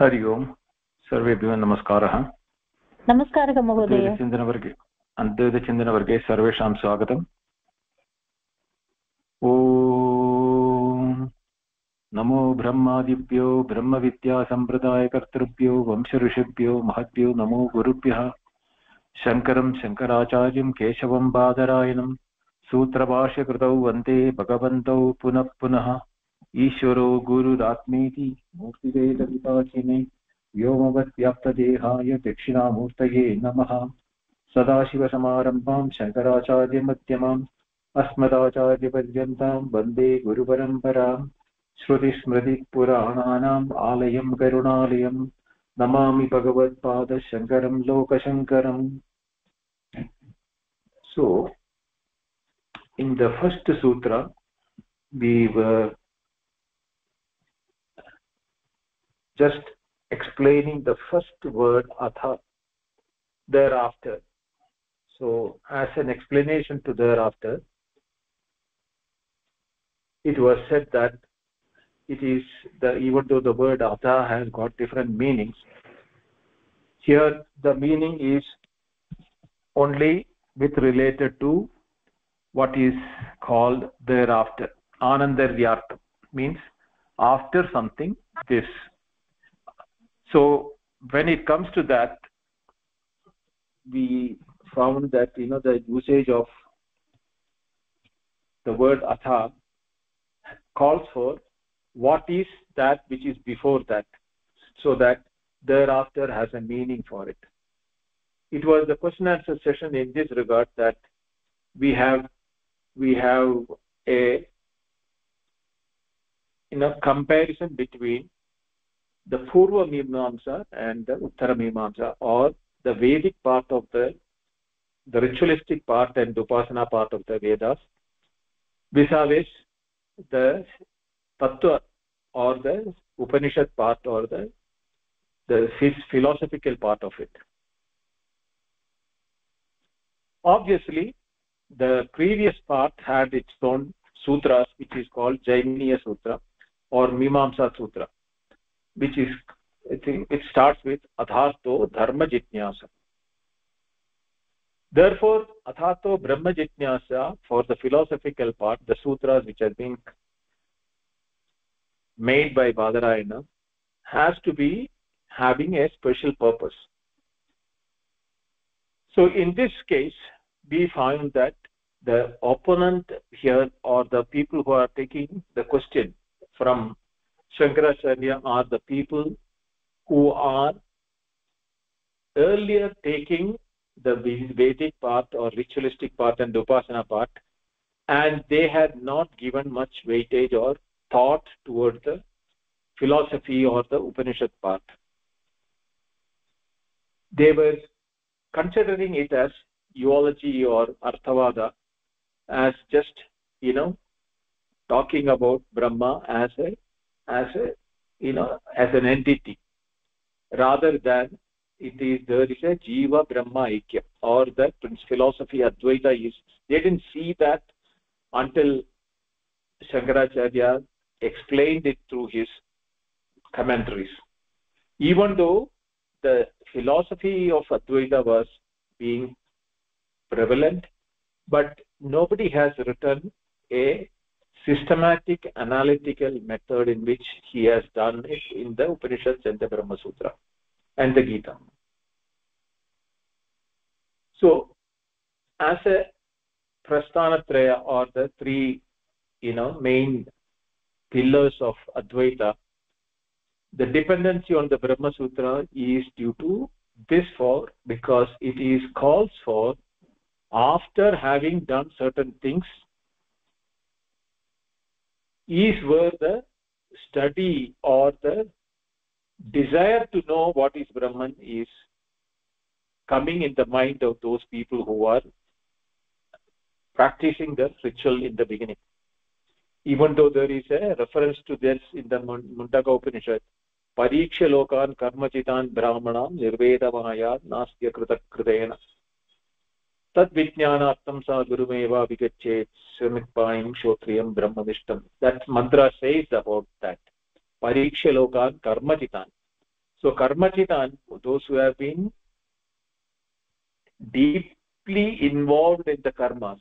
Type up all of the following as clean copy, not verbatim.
हरि ओम् सर्वेभ्यः नमस्कारः। नमस्कारः महोदय। अद्वैतचिन्तनवर्गे सर्वेषां स्वागतम्। ॐ नमो ब्रह्मादिभ्यो ब्रह्मविद्यासम्प्रदायकर्तृभ्यो वंशऋषिभ्यो महद्भ्यो नमो गुरुभ्यः। शङ्करं शङ्कराचार्यं केशवं बादरायणं सूत्रभाष्यकृतौ वन्दे भगवन्तौ पुनः पुनः। ईश्वरो गुरुरात्मेति मूर्तिभेदविभागिने व्योमवद्व्याप्तदेहाय दक्षिणामूर्तये नमः। सदाशिवसमारम्भां शङ्कराचार्यमध्यमाम् अस्मदाचार्यपर्यन्तां वन्दे गुरुपरम्पराम्। श्रुतिस्मृतिपुराणानाम् आलयं करुणालयं Namami भगवत्पादशङ्करं लोकशङ्करम्. So, in the first sutra, we were just explaining the first word atha, thereafter. So as an explanation to thereafter, it was said that it is even though the word atha has got different meanings, here the meaning is only with related to what is called thereafter. Anandaryartham means after something this. So when it comes to that, we found that the usage of the word atha calls for what is that which is before that, so that thereafter has a meaning for it. It was the question answer session in this regard that we have a comparison between the Purva Mimamsa and the Uttara Mimamsa, or the Vedic part of the ritualistic part and Upasana part of the Vedas, vis-a-vis the Tattva or the Upanishad part or the philosophical part of it. Obviously, the previous part had its own sutras, which is called Jaiminiya Sutra or Mimamsa Sutra, which is, I think, it starts with Athato Dharma Jitnyasa. Therefore, Athato Brahma Jitnyasa, for the philosophical part, the sutras which are being made by Badarayana, has to be having a special purpose. So in this case, we find that the opponent here, or the people who are taking the question from Shankaracharya, are the people who are earlier taking the Vedic part or ritualistic part and Upasana part, and they had not given much weightage or thought towards the philosophy or the Upanishad part. They were considering it as eulogy or Arthavada, as just talking about Brahma as an entity, rather than there is a Jiva Brahma Aikya, or the philosophy Advaita is. They didn't see that until Shankaracharya explained it through his commentaries. Even though the philosophy of Advaita was being prevalent, but nobody has written a systematic analytical method in which he has done it in the Upanishads and the Brahma Sutra and the Gita. So as a Prasthanatraya, or the three main pillars of Advaita, the dependency on the Brahma Sutra is due to this, because it calls for, after having done certain things, is where the study or the desire to know what is Brahman is coming in the mind of those people who are practicing the ritual in the beginning. Even though there is a reference to this in the Mundaka Upanishad, Pariksha Lokan Karmachitan Brahmanam Nirveda Mahayat Nastya Krita Kridena Tad Vijnanartham Sa Gurumeva Vigachet Srimikpaim Shotriyam Brahmanishtam. That mantra says about that. Pariksha Lokan Karmachitan. So karmachinan, those who have been deeply involved in the karmas,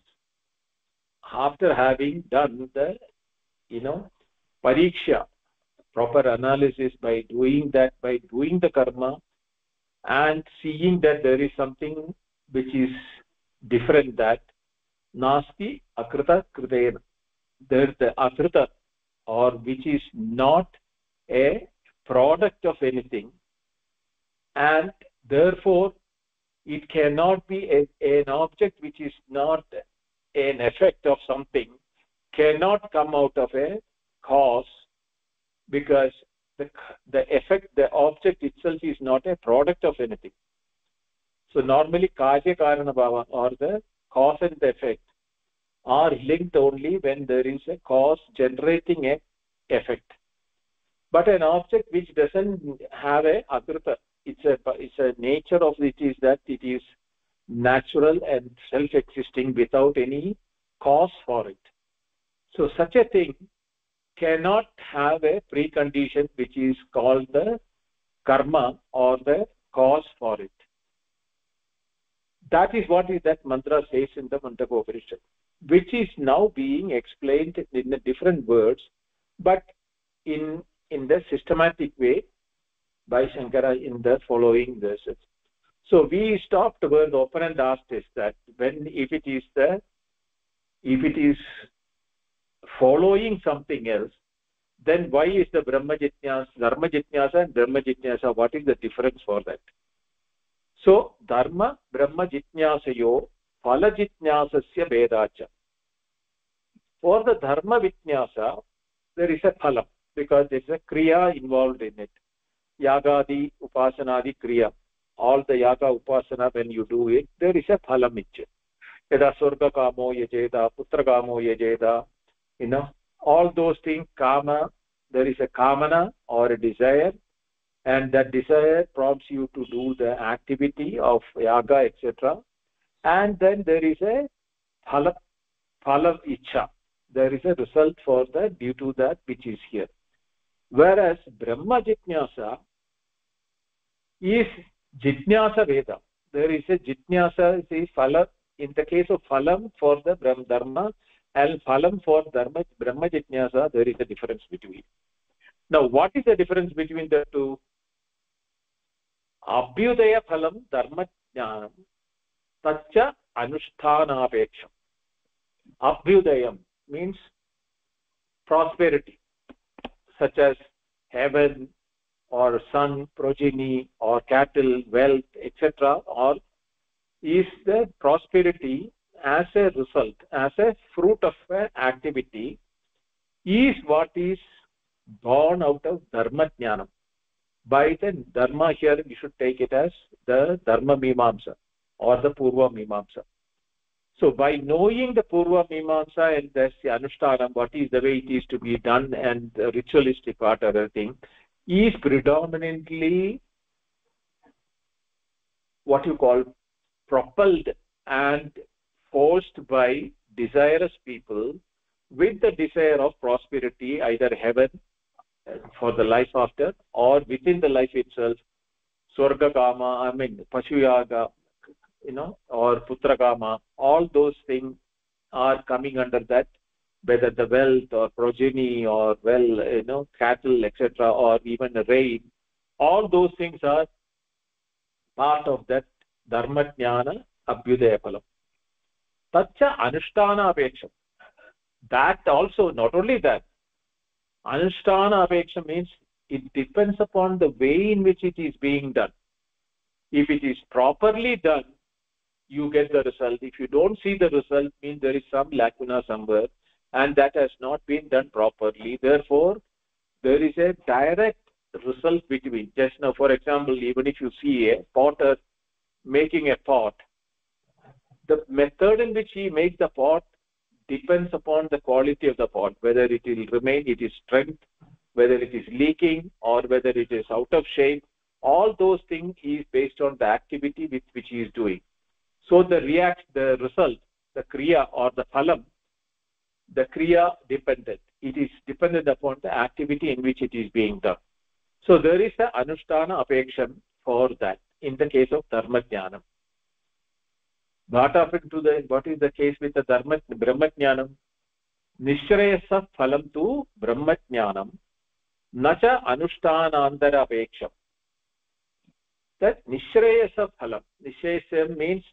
after having done the, pariksha, proper analysis, by doing the karma and seeing that there is something which is different, that nasti akrita kritena, there the akrita, or which is not a product of anything, and therefore it cannot be an object which is not an effect of something, cannot come out of a cause, because the effect, the object itself is not a product of anything. So normally karya karana bhava, or the cause and the effect, are linked only when there is a cause generating a effect. But an object which doesn't have a akrita, it's a nature of it is that it is natural and self-existing without any cause for it. So such a thing cannot have a precondition which is called the karma or the cause for it. That is what is that mantra says in the Mandaka Upanishad, which is now being explained in the different words, but in the systematic way by Shankara in the following verses. So we stopped where the opponent asked us that if it is following something else, then why is the Brahma Jitnyasa, Dharma Jitnyasa and Brahma Jitnyasa, what is the difference for that? So Dharma Brahma Jitnyasayo Phala Jitnyasasya Vedacha. For the Dharma Jitnyasa, there is a phalam, because there is a kriya involved in it. Yagadi, Upasanadi, kriya. All the yaga upasana, when you do it, there is a phalam itche. Yada Surga Kamo Yajeda, Putra Kamo Yajeda, all those things, kama, there is a kamana or a desire, and that desire prompts you to do the activity of yaga, etc. And then there is a phala ichha. There is a result for that due to that which is here. Whereas Brahma Jitnyasa is Jitnyasa Veda. There is a Jitnyasa, is phala. In the case of phalam for the Dharma and phalam for Brahma Jitnyasa, there is a difference between. Now, what is the difference between the two? Abhyudaya phalam Dharma Jnanam Tacha Anushthanapeksham. Abhyudayam means prosperity, such as heaven or son, progeny, or cattle, wealth, etc., or is the prosperity as a result, as a fruit of an activity, is what is born out of Dharma Jnanam. By the Dharma here, we should take it as the Dharma Mimamsa or the Purva Mimamsa. So by knowing the Purva Mimamsa and the Anushthanam, what is the way it is to be done, and the ritualistic part of everything, is predominantly what you call propelled and forced by desirous people with the desire of prosperity, either heaven for the life after, or within the life itself, Swarga Kama, Pashuyaga, or Putra Kama, all those things are coming under that, whether the wealth or progeny or cattle, etc., or even the rain, all those things are part of that Dharma Jnana Abhyudaya Phalam. Tacha Anushtana Apeksham. That also, not only that, Anushtana Apeksham means it depends upon the way in which it is being done. If it is properly done, you get the result. If you don't see the result, means there is some lacuna somewhere, and that has not been done properly. Therefore, there is a direct result between. Just now, for example, even if you see a potter making a pot, the method in which he makes the pot depends upon the quality of the pot, whether it will remain, it is strength, whether it is leaking, or whether it is out of shape. All those things is based on the activity with which he is doing. So the result, the kriya or the phalam, the kriya dependent. It is dependent upon the activity in which it is being done. So there is a anushtana apeksham for that in the case of dharma jnanam. What is the case with the brahma jnanam? Nishrayasa phalam tu brahma jnanam na cha anushthanantara apeksham. That nishrayasa phalam, nishrayasa means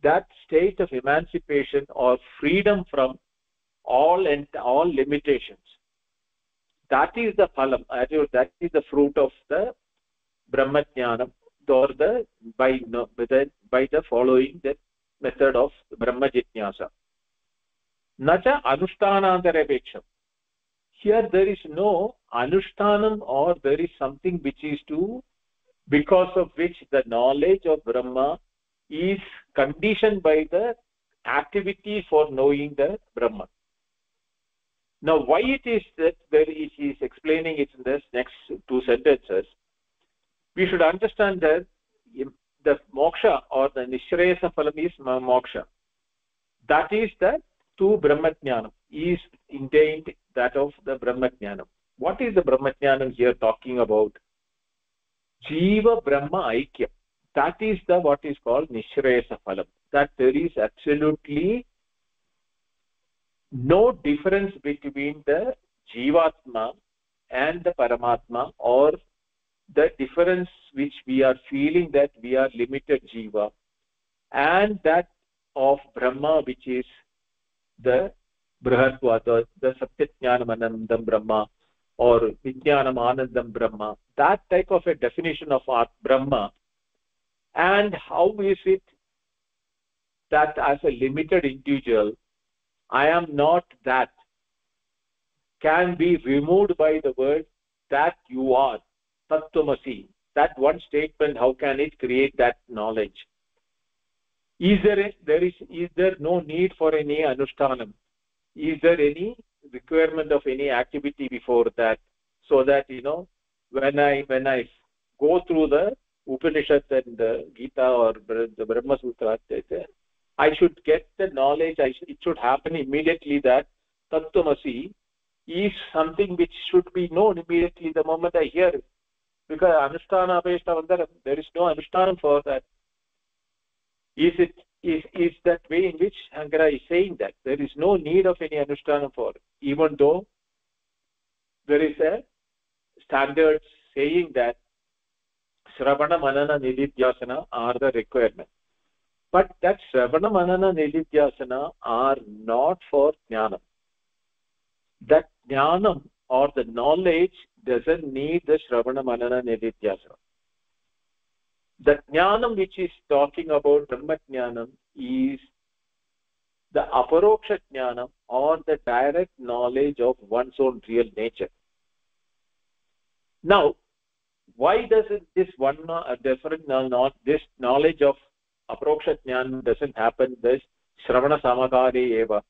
that state of emancipation or freedom from all limitations. That is the phalam, that is the fruit of the brahma jnanam, or by the following the method of brahma jitnyasa. Nacha anushthanantara apeksham. Here there is no anushtanam, or there is something which is because of which the knowledge of Brahma is conditioned by the activity for knowing the Brahma. Now, why it is that he is explaining it in this next two sentences, we should understand that the moksha or the nishrayasa phalam is moksha. That is the two brahmajnanam is contained that of the brahmajnanam. What is the brahmajnanam here talking about? Jiva Brahma Aikyam. That is what is called nishrayasa phalam. That there is absolutely no difference between the Jivatma and the Paramatma, or the difference which we are feeling that we are limited Jiva, and that of Brahma, which is the Brihatva, the Satyajnanam Anandam Brahma, or Vijnanam Anandam Brahma. That type of a definition of Brahma, and how is it that as a limited individual, I am not that, can be removed by the word that you are, Tattvamasi. That one statement, how can it create that knowledge? Is there no need for any anushtanam? Is there any requirement of any activity before that, so that when I go through the Upanishads and the Gita or the Brahma Sutra, I should get the knowledge. It should happen immediately that Tattvamasi is something which should be known immediately the moment I hear it. Because Anushtana Apeshta Vandaram, there is no Anushtanam for that. Is that way in which Shankara is saying that there is no need of any Anushtanam for it, even though there is a standard saying that Shravana Manana Nididhyasana are the requirement. But that Shravana Manana Nididhyasana are not for Jnanam. That Jnanam or the knowledge doesn't need the Shravana Manana Nididhyasana. The Jnanam which is talking about Brahma Jnanam is the Aparoksha Jnanam, or the direct knowledge of one's own real nature. Now, why does this one different this knowledge of Aparoksha Jnanam doesn't happen this Shravana Samakare Eva?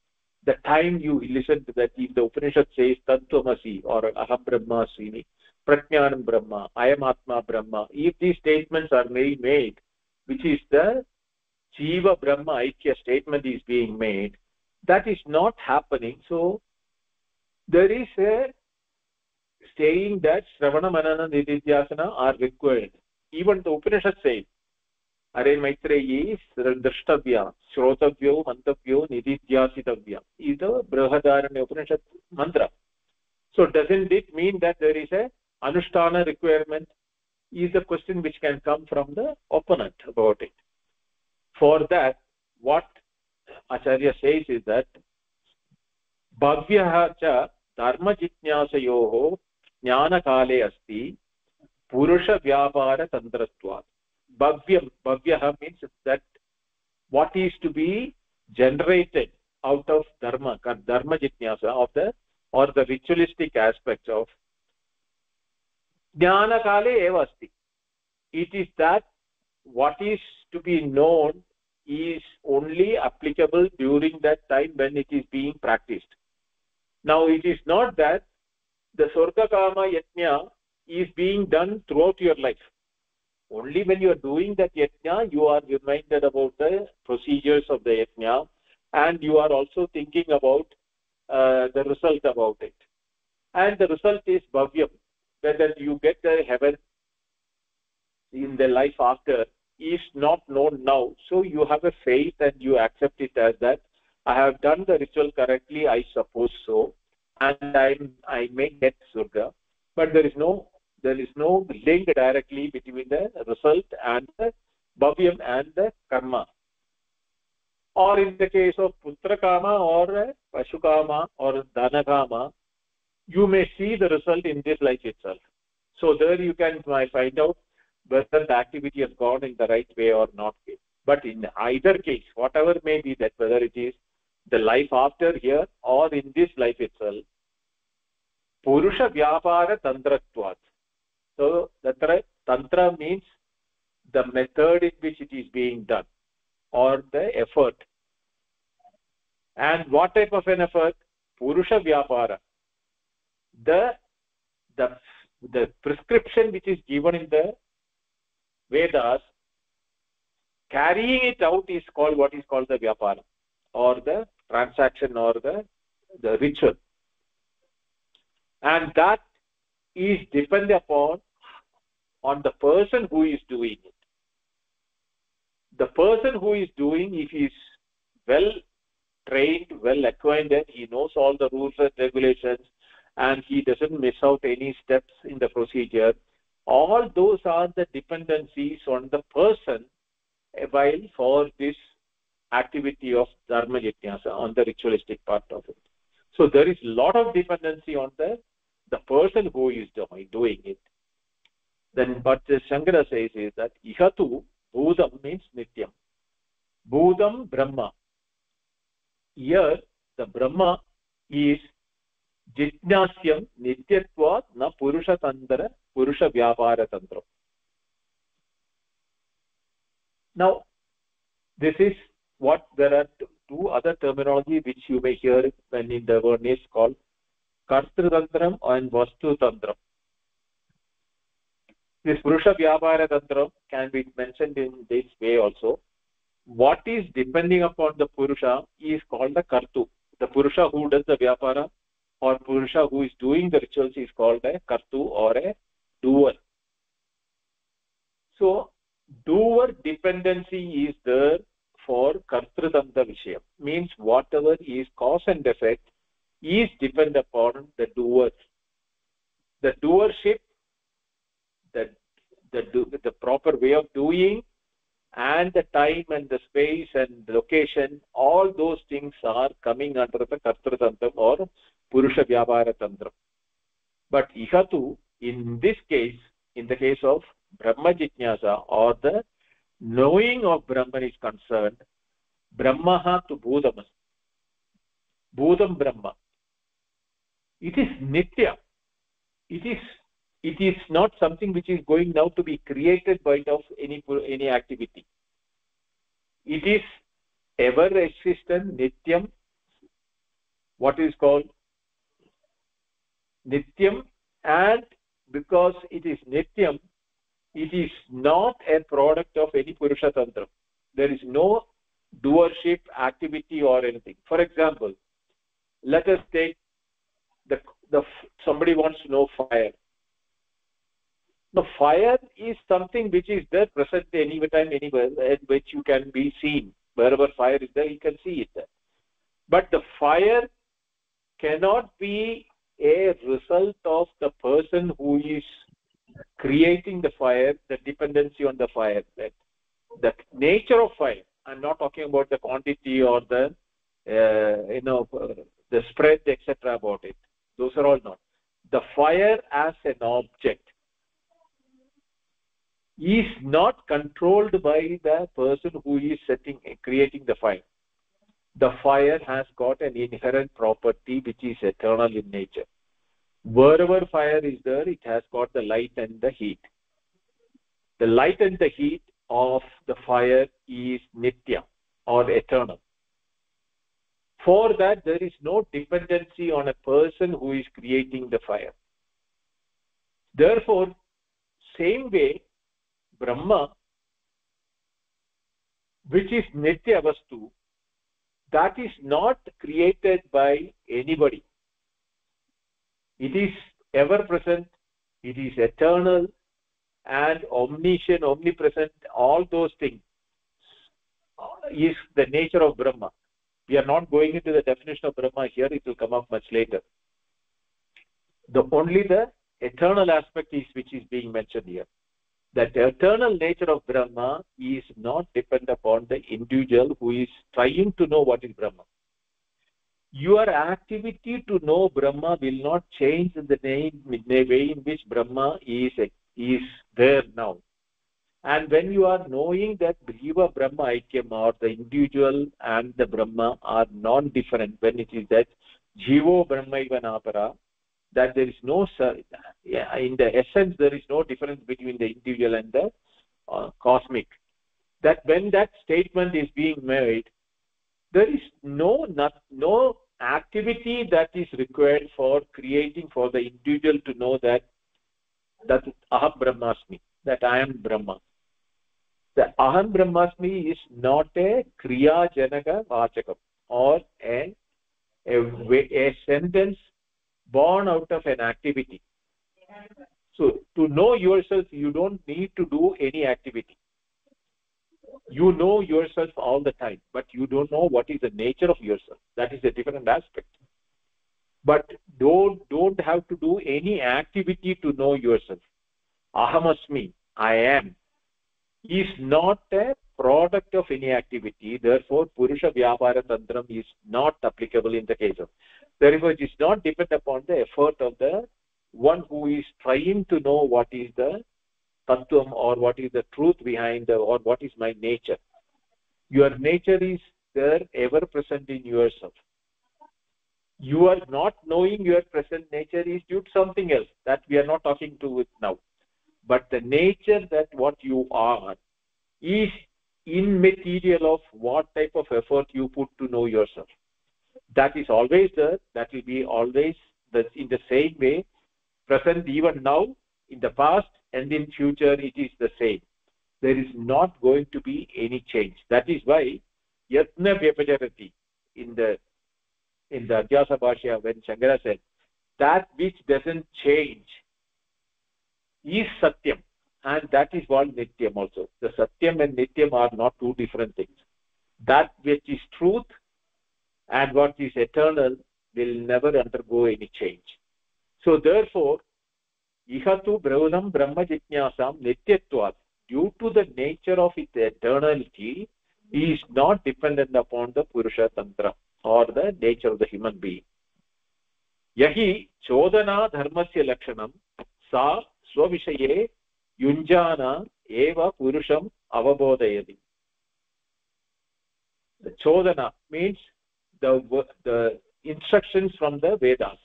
The time you listen to that, if the Upanishad says Tattvamasi or Aham Brahmasmi, Prajnanam Brahma, I am Atma Brahma, if these statements are made, which is the Jiva Brahma Aikya statement is being made, that is not happening. So there is a saying that Shravana Manana Nididhyasana are required. Even the Upanishad says, Are Maitreyi Drashtavya, Shrotavyo, Mantavyo, Nididhyasitavya is the Brihadaranya Upanishad mantra. So doesn't it mean that there is a Anushtana requirement? Is the question which can come from the opponent about it. For that, what Acharya says is that Bhavyaha cha dharma jitnyasayoho jnana kale asti purusha vyapara tantrastvat. Bhavyaha means that what is to be generated out of dharma jitnyasa of the ritualistic aspects of jnana kale eva asti. It is that what is to be known is only applicable during that time when it is being practiced. Now, it is not that the Swarga Kama Yajna is being done throughout your life. Only when you are doing that Yajna, you are reminded about the procedures of the Yajna, and you are also thinking about the result about it. And the result is Bhavyam. whether you get the heaven in the life after is not known now. So you have a faith and you accept it as that I have done the ritual correctly, I suppose so, and I may get Surga, but there is no link directly between the result and the bhavyam and the karma. Or in the case of putra kama or pashukama or dhanakama, you may see the result in this life itself. So there you can find out whether the activity has gone in the right way or not. But in either case, whatever may be that, whether it is the life after here or in this life itself, Purusha Vyapara Tantratvat. So Tantra means the method in which it is being done or the effort. And what type of an effort? Purusha Vyapara. The prescription which is given in the Vedas, carrying it out is called what is called the Vyapara, or the transaction, or the ritual. And that is dependent upon on the person who is doing it. The person who is doing, if he is well trained, well acquainted, he knows all the rules and regulations, and he doesn't miss out any steps in the procedure. All those are the dependencies on the person while for this activity of dharma jnana, on the ritualistic part of it. So there is a lot of dependency on the person who is doing it. Then what Shankara says is that ihatu bhudam means nityam. Bhudam Brahma. Here the Brahma is jitnasyam nityatvat na purusha tantra purusha vyapara tantra. Now this is what there are two other terminology which you may hear when in the word is called kartru tantram and vastu tantram. This purusha vyapara tantram can be mentioned in this way also. What is depending upon the purusha is called the kartu. The purusha who does the vyapara or purusha who is doing the rituals is called a kartu or a doer. So doer dependency is there for kartrudanta vishaya, means whatever is cause and effect is dependent upon the doer. The doership, the proper way of doing, and the time and the space and the location, all those things are coming under the kartrutantram or purusha vyapara tantram. But ihatu, in this case, in the case of brahma jitnyasa or the knowing of Brahman is concerned, Brahmaha tu Bhudam. Bhudam Brahma. It is Nitya. It is not something which is going now to be created by of any activity. It is ever existent, Nityam, what is called Nityam, and because it is Nityam, it is not a product of any Purusha Tantra. There is no doership, activity or anything. For example, let us take somebody wants to know fire. The fire is something which is there present anytime, anywhere, and which you can be seen. Wherever fire is there, you can see it there. But the fire cannot be a result of the person who is creating the fire, the dependency on the fire. The nature of fire. I'm not talking about the quantity or the the spread, etc. about it. Those are all not. The fire as an object is not controlled by the person who is creating the fire. The fire has got an inherent property which is eternal in nature. Wherever fire is there, it has got the light and the heat. The light and the heat of the fire is nitya or eternal. For that, there is no dependency on a person who is creating the fire. Therefore, same way, Brahma, which is nitya vastu, that is not created by anybody. It is ever present, It is eternal and omniscient, omnipresent. All those things is the nature of Brahma. We are not going into the definition of Brahma here. It will come up much later. Only the eternal aspect is which is being mentioned here. That the eternal nature of Brahma is not dependent upon the individual who is trying to know what is Brahma. Your activity to know Brahma will not change in the way in which Brahma is there now. And when you are knowing that Jiva Brahma Aikyam, or the individual and the Brahma are non-different, when it is that Jivo Brahmaiva Napara, that there is no, in the essence, there is no difference between the individual and the cosmic. That when that statement is being made, there is no activity that is required for creating for the individual to know that Aham Brahmasmi, that I am Brahma. The Aham Brahmasmi is not a Kriya Janaka Vachakam, or a sentence born out of an activity. So to know yourself, you don't need to do any activity. You know yourself all the time, but you don't know what is the nature of yourself. That is a different aspect. But don't have to do any activity to know yourself. Ahamasmi, I am, is not a product of any activity. Therefore, Purusha Vyapara Tantram is not applicable in the case of. Therefore, it is not dependent upon the effort of the one who is trying to know what is the tattvam, or what is the truth behind or what is my nature. Your nature is there, ever present in yourself. You are not knowing your present nature is due to something else that we are not talking to it now. But the nature that what you are is immaterial of what type of effort you put to know yourself. That is always there. That will be always in the same way, present even now, in the past, and in future it is the same. There is not going to be any change. That is why Yatna Vyapajarati in the Adhyasa Bhashya, when Shankara said, that which doesn't change is Satyam, and that is called Nityam also. The Satyam and Nityam are not two different things. That which is truth and what is eternal will never undergo any change. So therefore, Ihatu Brahmanam Brahma Jitnyasam Nityatvat, due to the nature of its eternality, is not dependent upon the Purusha Tantra, or the nature of the human being. Yahi Chodana Dharmasya Lakshanam Sa Swavishaye Yunjana Eva Purusham Avabodayadi. The Chodana means the instructions from the Vedas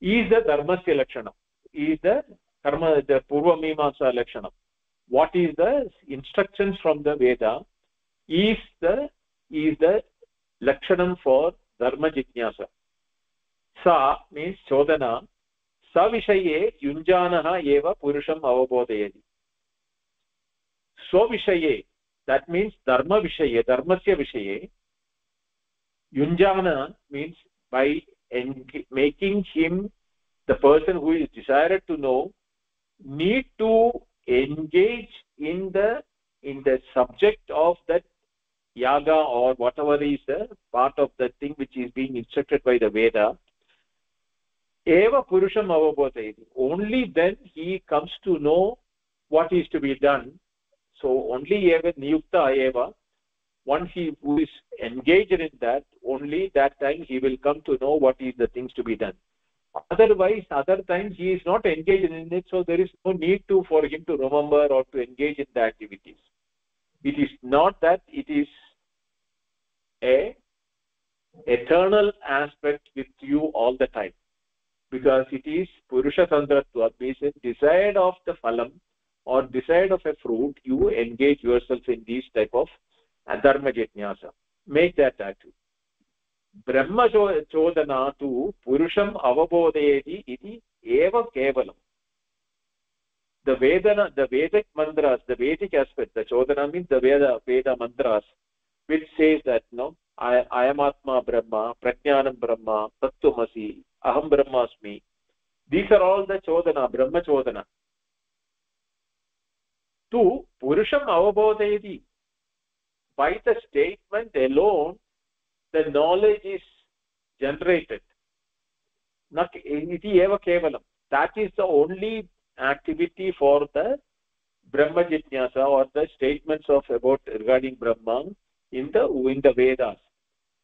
is the Dharmasya Lakshanam, is the Karma, the Purva Mimamsa Lakshanam. What is the instructions from the Veda is the Lakshanam for Dharma Jitnyasa. Sa means Chodana, Savishaye Yunjanaha Eva Purusham Avabodayadi. Swavishaye, that means Dharma Vishaye, Dharmasya Vishaye. Yunjana means by making him, the person who is desired to know, need to engage in the subject of that yaga, or whatever is the part of the thing which is being instructed by the Veda. Eva Purusham Avabodayati. Only then he comes to know what is to be done. So only Eva Niyukta Eva, once he who is engaged in that, only that time he will come to know what is the things to be done. Otherwise, other times he is not engaged in it, so there is no need for him to remember or to engage in the activities. It is not that it is a eternal aspect with you all the time, because it is Purusha Tantratva, means desired of the phalam or desired of a fruit, you engage yourself in these type of Dharma Jitnyasa. Make that active. Brahma Chodana tu Purusham Avabodayati iti eva kevalam. The Vedic mantras, the Vedic aspect, the Chodana means the Veda mantras, which says that I am Atma Brahma, Prajnanam Brahma, Tattvamasi, Aham Brahmasmi. These are all the chodana, Brahma chodana. Tu Purusham avabodhayati. By the statement alone, the knowledge is generated. Iti eva kevalam. That is the only activity for the Brahma Jitnyasa, or the statements of about regarding Brahma in the Vedas.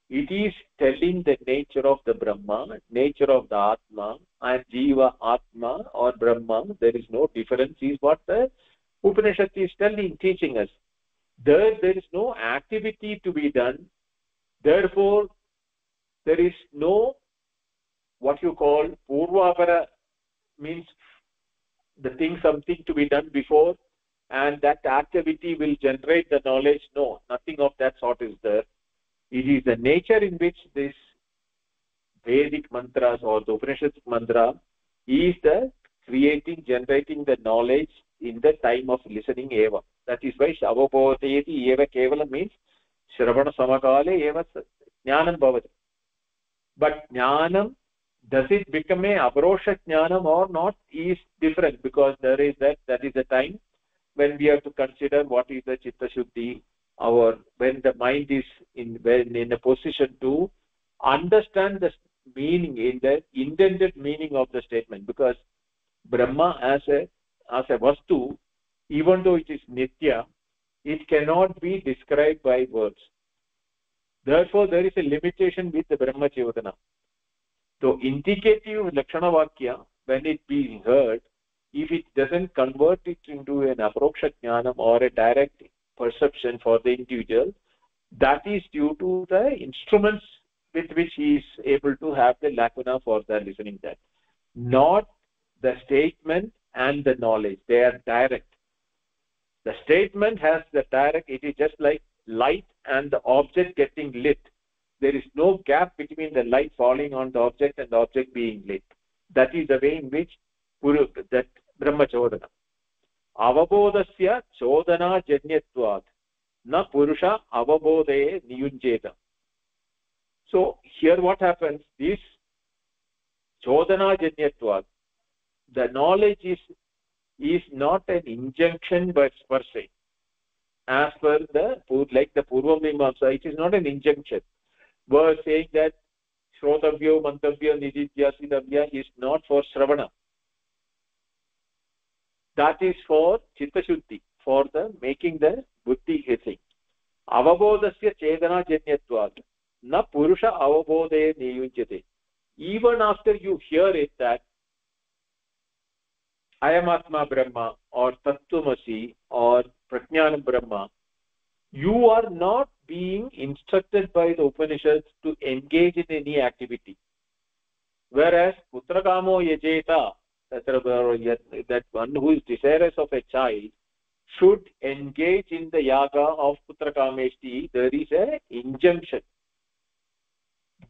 It is telling the nature of the Brahma, nature of the Atma, and Jiva, Atma or Brahma. There is no difference, is what the Upanishad is teaching us. There is no activity to be done. Therefore, there is no what you call Purvapara, means something to be done before, and that activity will generate the knowledge. No, nothing of that sort is there. It is the nature in which this Vedic mantras or the Upanishad mantra is the generating the knowledge in the time of listening eva. That is why Shavapotayati eva kevala means Shravana Samakale eva Jnanam Bhavati. But Jnanam, does it become a Avarosha Jnanam or not, is different, because there is that is the time when we have to consider what is the Chitta Shuddhi, when the mind is in a position to understand the meaning, in the intended meaning of the statement. Because Brahma as a vastu, even though it is nitya, it cannot be described by words. Therefore, there is a limitation with the Brahma Chavadana. So, indicative Lakshana Vakya, when it being heard, if it doesn't convert it into an Aproksha Jnanam or a direct perception for the individual, that is due to the instruments with which he is able to have the lacuna for the listening, that not the statement and the knowledge. They are direct. The statement has the direct, it is just like light and the object getting lit. There is no gap between the light falling on the object and the object being lit. That is the way in which that Brahma Chodana. Avabodhasya chodana janyatvat na purusha avabodhe niyunjeta. So here what happens, this chodana janyatvat, the knowledge is not an injunction but per se. As per the Purva Mimamsa, it is not an injunction. We're saying that Shrotavyo, Mantavyo, Niditya, Sidavya is not for Shravana. That is for Chitta Shuddhi, for the making the Buddhi hissing. Avabodhasya Chedana Janyatvat na Purusha Avabodhe Niyunjate. Even after you hear it that I am Atma Brahma or Tattvamasi or Prajnana Brahma, you are not being instructed by the Upanishads to engage in any activity. Whereas Putrakamo Yajeta, that one who is desirous of a child should engage in the yaga of Putrakameshti, there is an injunction.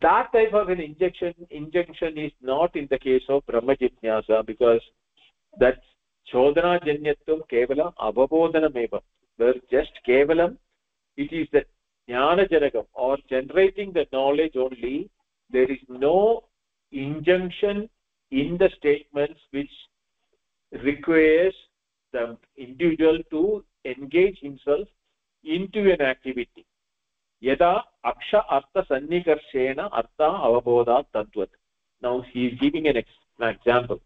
That type of an injunction is not in the case of Brahma Jitnyasa, because that Chodana Janyatvam Kevalam Avabodhanameva. Where just Kevalam, it is the Jnana Janakam, or generating the knowledge only. There is no injunction in the statements which requires the individual to engage himself into an activity. Yada aksha artha sannikarshena artha avabodha tadvat. Now he is giving an example.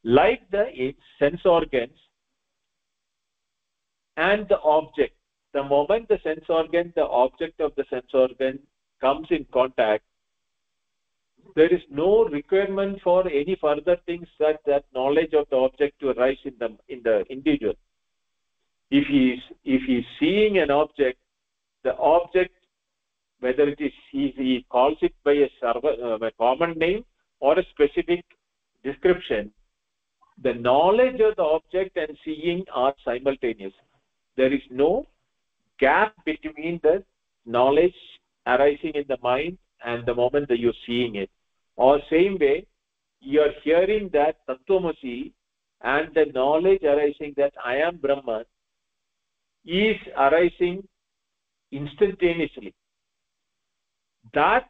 Like the sense organs and the object, the moment the sense organ, the object of the sense organ comes in contact, there is no requirement for any further things that knowledge of the object to arise in the individual. If he is seeing an object, the object, whether it is he calls it by a common name or a specific description, the knowledge of the object and seeing are simultaneous. There is no gap between the knowledge arising in the mind and the moment that you're seeing it. Or same way, you're hearing that Tattvamasi and the knowledge arising that I am Brahman is arising instantaneously. That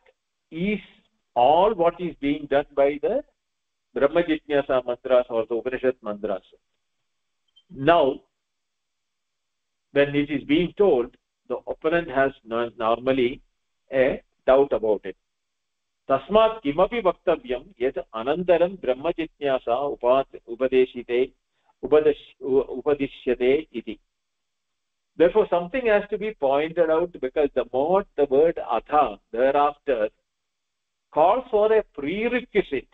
is all what is being done by the Brahma Jitnyasa mantras or the Upanishad mantras. Now, when it is being told, the opponent has normally a doubt about it. Tasmat kimapi vaktavyam yet anandaram Brahma Jitnyasa upadishyate iti. Therefore, something has to be pointed out, because the more the word Atha thereafter calls for a prerequisite,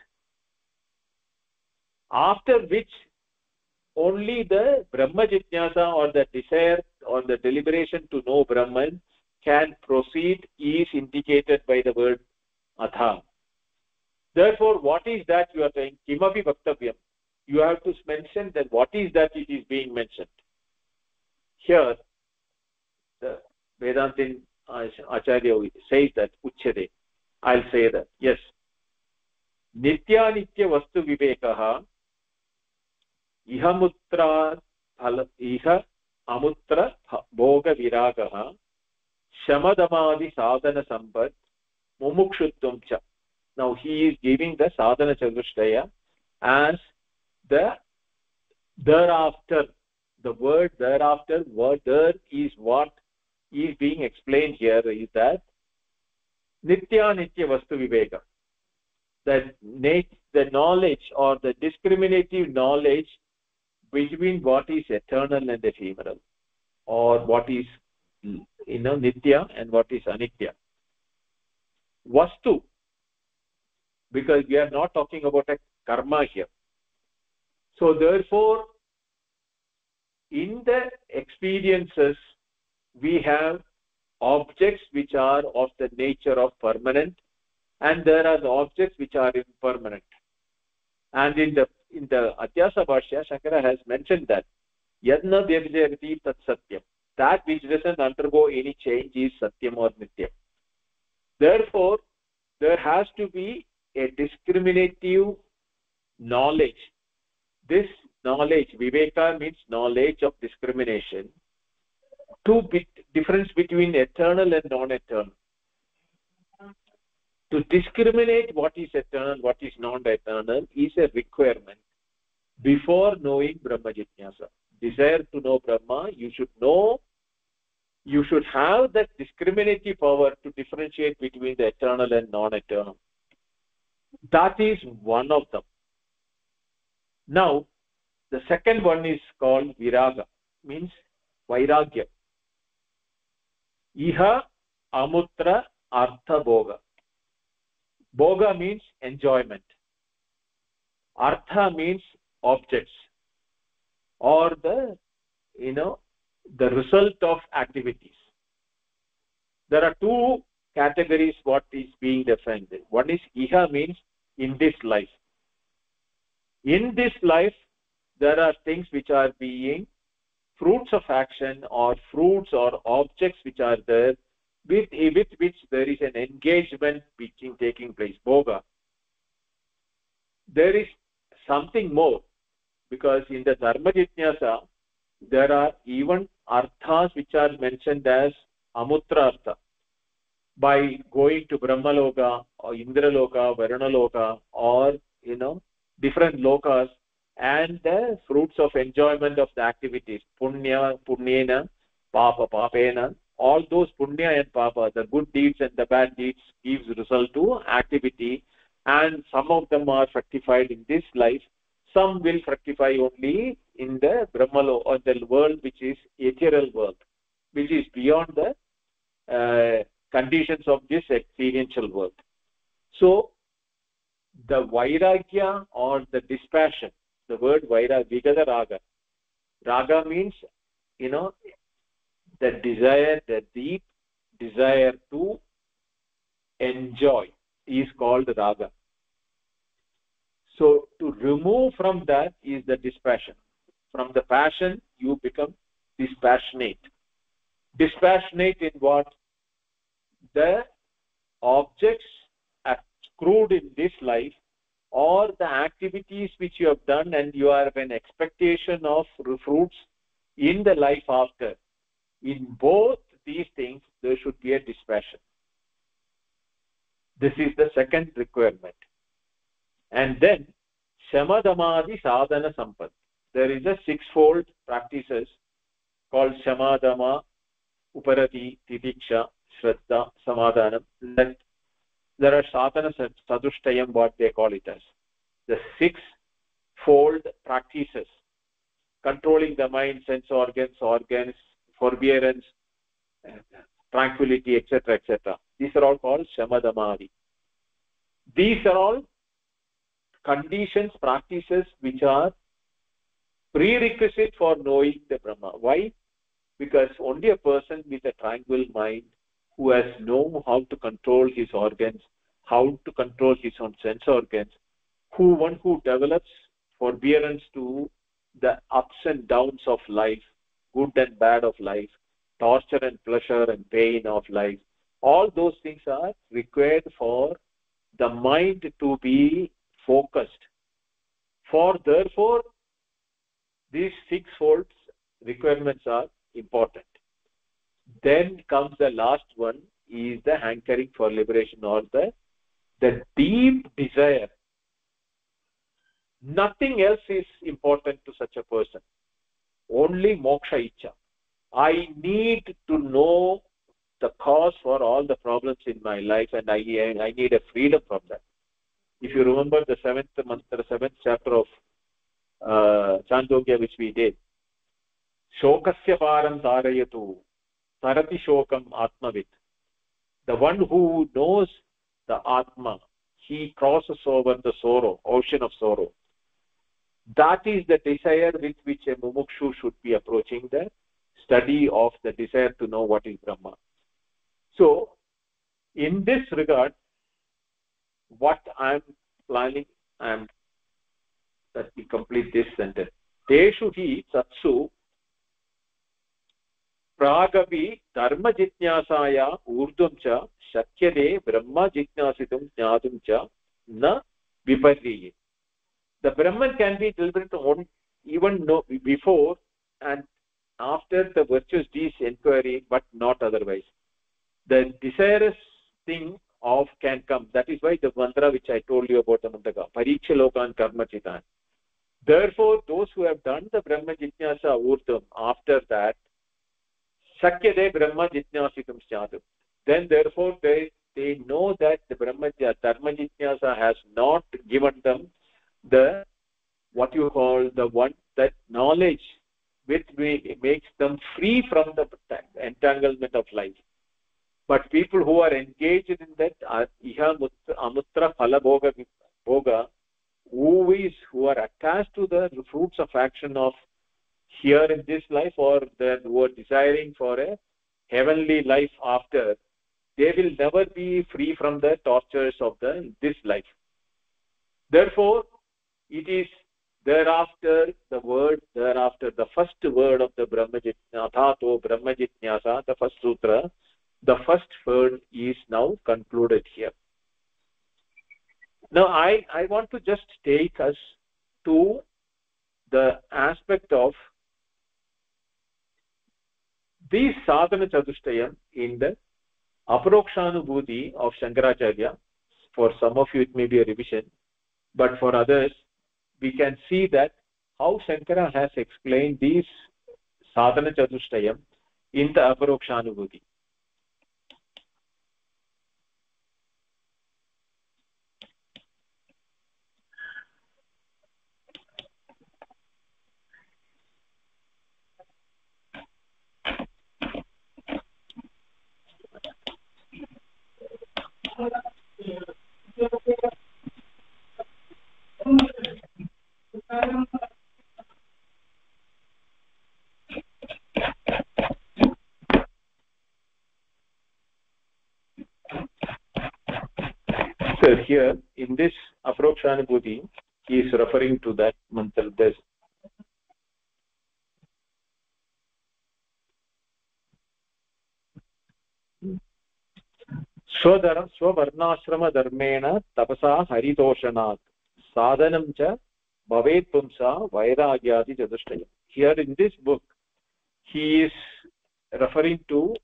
after which only the Brahma Jitnyasa or the desire or the deliberation to know Brahman can proceed is indicated by the word Atha. Therefore, what is that you are saying? Kimapi Vaktavyam. You have to mention that what is that it is being mentioned. Here, the Vedantin Acharya says that Uchyate. I'll say that. Yes. Nitya Nitya Vastu Vivekaha Iha Amutra Bhoga Viragaha Shamadamadi Sadhana Sampat Mumukshutvam Cha. Now he is giving the Sadhana Chatushtaya as the thereafter. The word thereafter, word there is what is being explained here is that Nitya Nitya Vastu Viveka. The knowledge or the discriminative knowledge between what is eternal and ephemeral, or what is Nitya and what is Anitya. Vastu, because we are not talking about a karma here. So therefore, in the experiences, we have objects which are of the nature of permanent, and there are the objects which are impermanent. And in the Adhyasa Bhashya, Shankara has mentioned that Yadna Vyabhijarati Tat Satyam. That which doesn't undergo any change is Satyam or Nityam. Therefore, there has to be a discriminative knowledge. This knowledge, Viveka means knowledge of discrimination, difference between eternal and non-eternal. To discriminate what is eternal, what is non-eternal is a requirement before knowing Brahma Jitnyasa. Desire to know Brahma, you should have that discriminative power to differentiate between the eternal and non-eternal. That is one of them. Now, the second one is called Viraga, means Vairagya. Iha Amutra Artha Bhoga. Bhoga means enjoyment. Artha means objects, or the result of activities. There are two categories what is being defined. One is Iha, means in this life. In this life, there are things which are being fruits of action, or fruits or objects which are there, with which there is an engagement taking place, Bhoga. There is something more, because in the Dharma Jitnyasa, there are even arthas which are mentioned as Amutra Artha. By going to Brahmaloka, or Indraloka, Varunaloka, or different lokas, and the fruits of enjoyment of the activities, Punya, Punyena, Papa, Papena, all those Punya and Papa, the good deeds and the bad deeds, gives result to activity, and some of them are fructified in this life, some will fructify only in the Brahmaloka, or the world which is ethereal world, which is beyond the conditions of this experiential world. So, the Vairagya or the dispassion, the word Vairagya, Vigada Raga. Raga means, the desire, the deep desire to enjoy is called Raga. So, to remove from that is the dispassion. From the passion, you become dispassionate. Dispassionate in what? The objects accrued in this life, or the activities which you have done and you have an expectation of fruits in the life after. In both these things, there should be a dispassion. This is the second requirement. And then, Shamadamadi sadhana sampat. There is a sixfold practices called Shamadama, Uparati, Titiksha, Shraddha, Samadhanam. There are sadhana sadushtayam, what they call it as. The six-fold practices, controlling the mind, sense organs, forbearance, tranquility, etc., etc. These are all called Shamadamadi. These are all conditions, practices which are prerequisite for knowing the Brahma. Why? Because only a person with a tranquil mind who has known how to control his organs, how to control his own sense organs, one who develops forbearance to the ups and downs of life, good and bad of life, torture and pleasure and pain of life, all those things are required for the mind to be focused. Therefore, these sixfold requirements are important. Then comes the last one, is the hankering for liberation, or the deep desire. Nothing else is important to such a person. Only moksha icha. I need to know the cause for all the problems in my life, and I need a freedom from that. If you remember the seventh chapter of Chandogya, which we did, Shokasya param tarayatu tarati shokam atmavit. The one who knows the Atma, he crosses over the sorrow, ocean of sorrow. That is the desire with which a mumukshu should be approaching the study of the desire to know what is Brahma. So, in this regard, what I am planning, let me complete this sentence. Teshu hi satsu pragapi dharma jitnyasaya urdhvam cha shakyade brahma jitnyasitum jnatum cha na viparriye. The Brahman can be delivered on even before and after the virtuous deeds inquiry, but not otherwise. The desirous thing of can come. That is why the mantra which I told you about a moment ago, Pariksha Lokan Karma Chitan. Therefore, those who have done the Brahma Jitnyasa Urdhvam, after that, Sakyade Brahma Jitnyasitum Syatum. Then therefore they know that the Dharma Jitnyasa has not given them the, what you call, the one, that knowledge which makes them free from the entanglement of life. But people who are engaged in that iha amutra phala bhoga, who are attached to the fruits of action of here in this life, or who are desiring for a heavenly life after, they will never be free from the tortures of this life. Therefore, it is thereafter, the first word of the Brahma Jitnyasa, Atha Brahma Jitnyasa, the first sutra, the first word is now concluded here. Now, I want to just take us to the aspect of this sadhana chatushtayam in the aprokshanubhuti of Shankaracharya. For some of you it may be a revision, but for others we can see that how Shankara has explained these sadhana chatushtayam in the aprokshanubhuti. So here in this aprokshanubhuti, he is referring to that mantra. This Swavarnashrama dharmena tapasa haritoshanat sadhanam cha bhavet pumsa vairagyadi chatushtayam. Here in this book, he is referring to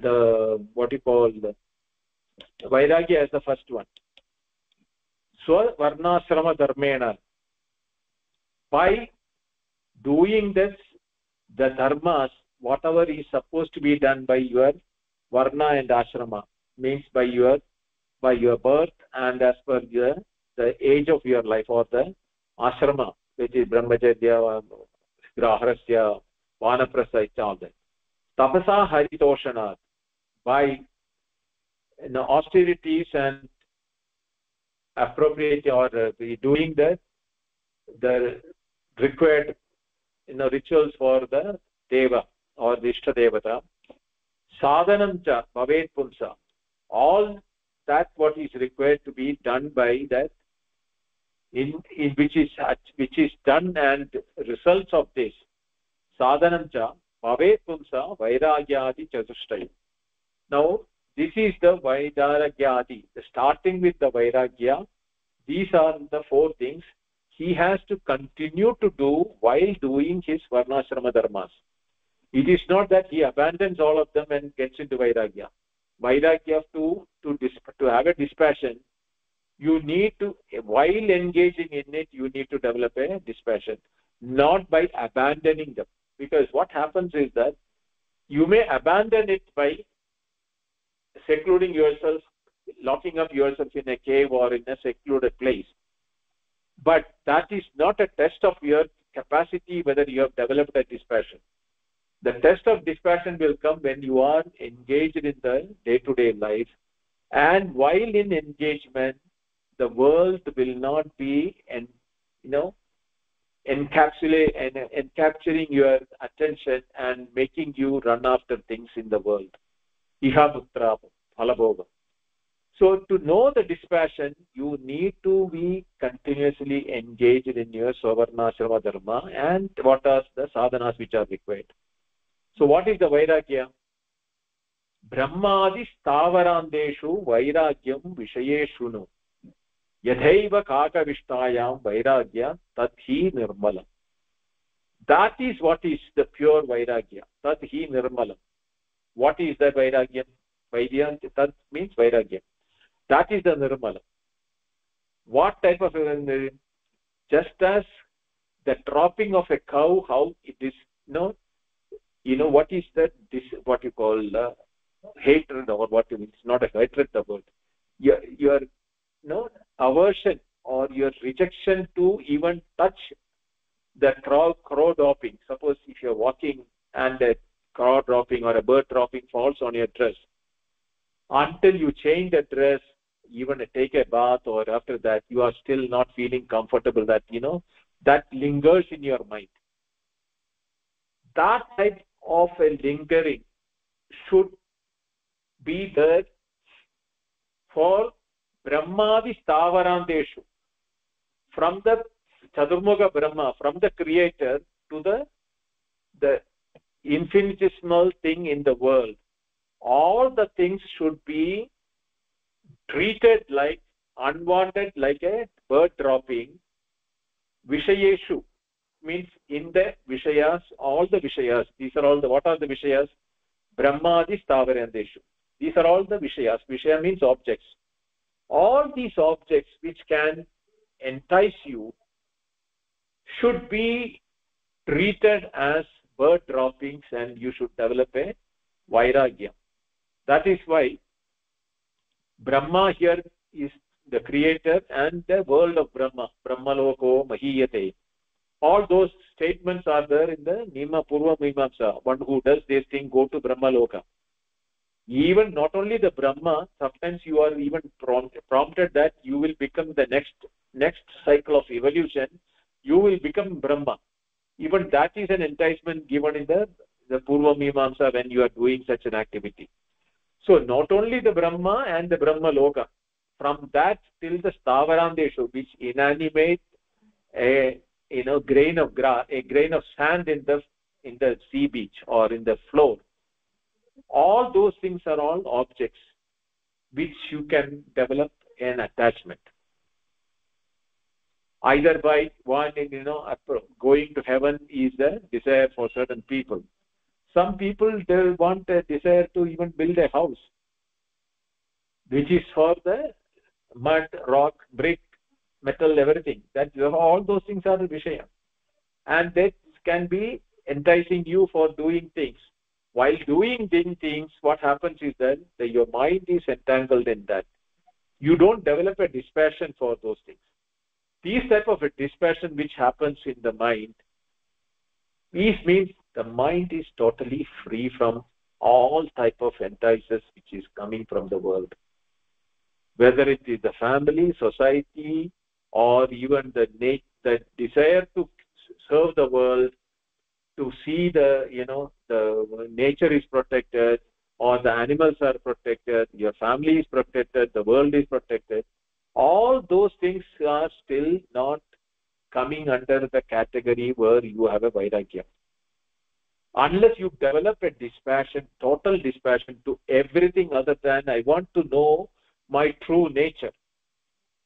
the, what you call, the vairagya as the first one. Swavarnashrama dharmena, by doing this, the dharmas, whatever is supposed to be done by your varna and ashrama, means by your birth and as per the age of your life, or the ashrama, which is brahmacharya, graharasya, vanaprastha, all that. Tapasa haritoshanat, by austerities and appropriate, or doing the required rituals for the deva or the ishta devata. Sadhanam cha bhavet pumsa, all that what is required to be done by that, in which is done, and results of this sadhanam cha bhavet pumsa vairagyadi chatushtaya. Now this is the vairagyadi, starting with the vairagya. These are the four things he has to continue to do while doing his varnashrama dharmas. It is not that he abandons all of them and gets into vairagya. Vairagya, to have a dispassion, you need to, while engaging in it, you need to develop a dispassion, not by abandoning them. Because what happens is that you may abandon it by secluding yourself, locking up yourself in a cave or in a secluded place. But that is not a test of your capacity, whether you have developed a dispassion. The test of dispassion will come when you are engaged in the day-to-day life, and while in engagement, the world will not be encapturing your attention and making you run after things in the world. Iha putra phalabhoga. So to know the dispassion, you need to be continuously engaged in your Swavarnashrama dharma and what are the sadhanas which are required. So what is the vairagya? Brahmadi stavarandeshu vairagyam vishayeshunu. Yathaiva kakavistayam vairagya tathi nirmalam. That is what is the pure vairagya. Tathi nirmalam. What is the vairagya? Vairagya, tat means vairagya. That is the nirmala. What type of just as the dropping of a cow, how it is, what is that? This what you call hatred, or what it's not a hatred about your aversion or your rejection to even touch the crow dropping. Suppose if you're walking and a crow dropping or a bird dropping falls on your dress, until you change the dress, even take a bath, or after that, you are still not feeling comfortable, that that lingers in your mind. That type of a lingering should be there for Brahmadi Stavarandeshu, from the Chadurmukha Brahma, from the creator to the infinitesimal thing in the world. All the things should be treated like unwanted, like a bird dropping. Vishayeshu means in the Vishayas, all the Vishayas. These are all what are the Vishayas? Brahmadi Stavarandeshu. These are all the Vishayas. Vishaya means objects. All these objects which can entice you should be treated as bird droppings, and you should develop a vairagya. That is why Brahma here is the creator and the world of Brahma. Brahmaloko Mahiyate. All those statements are there in the Nima Purva Mimamsa. One who does this thing go to Brahmaloka. Even not only the Brahma, sometimes you are even prompted that you will become the next cycle of evolution. You will become Brahma. Even that is an enticement given in the Purva Mimamsa when you are doing such an activity. So not only the Brahma and the Brahma Loka, from that till the Stavarandeshu, which inanimate a grain of sand in the sea beach or in the floor. All those things are all objects which you can develop an attachment. Either by one, going to heaven is the desire for certain people. Some people, they want a desire to even build a house, which is for the mud, rock, brick, metal, everything. All those things are the Vishaya. and that can be enticing you for doing things. While doing things, what happens is that your mind is entangled in that. You don't develop a dispassion for those things. These type of a dispassion which happens in the mind, this means the mind is totally free from all type of entices which is coming from the world. Whether it is the family, society, or even the desire to serve the world, to see the nature is protected, or the animals are protected, your family is protected, the world is protected. All those things are still not coming under the category where you have a vairagya. Unless you develop a dispassion, total dispassion to everything other than I want to know my true nature.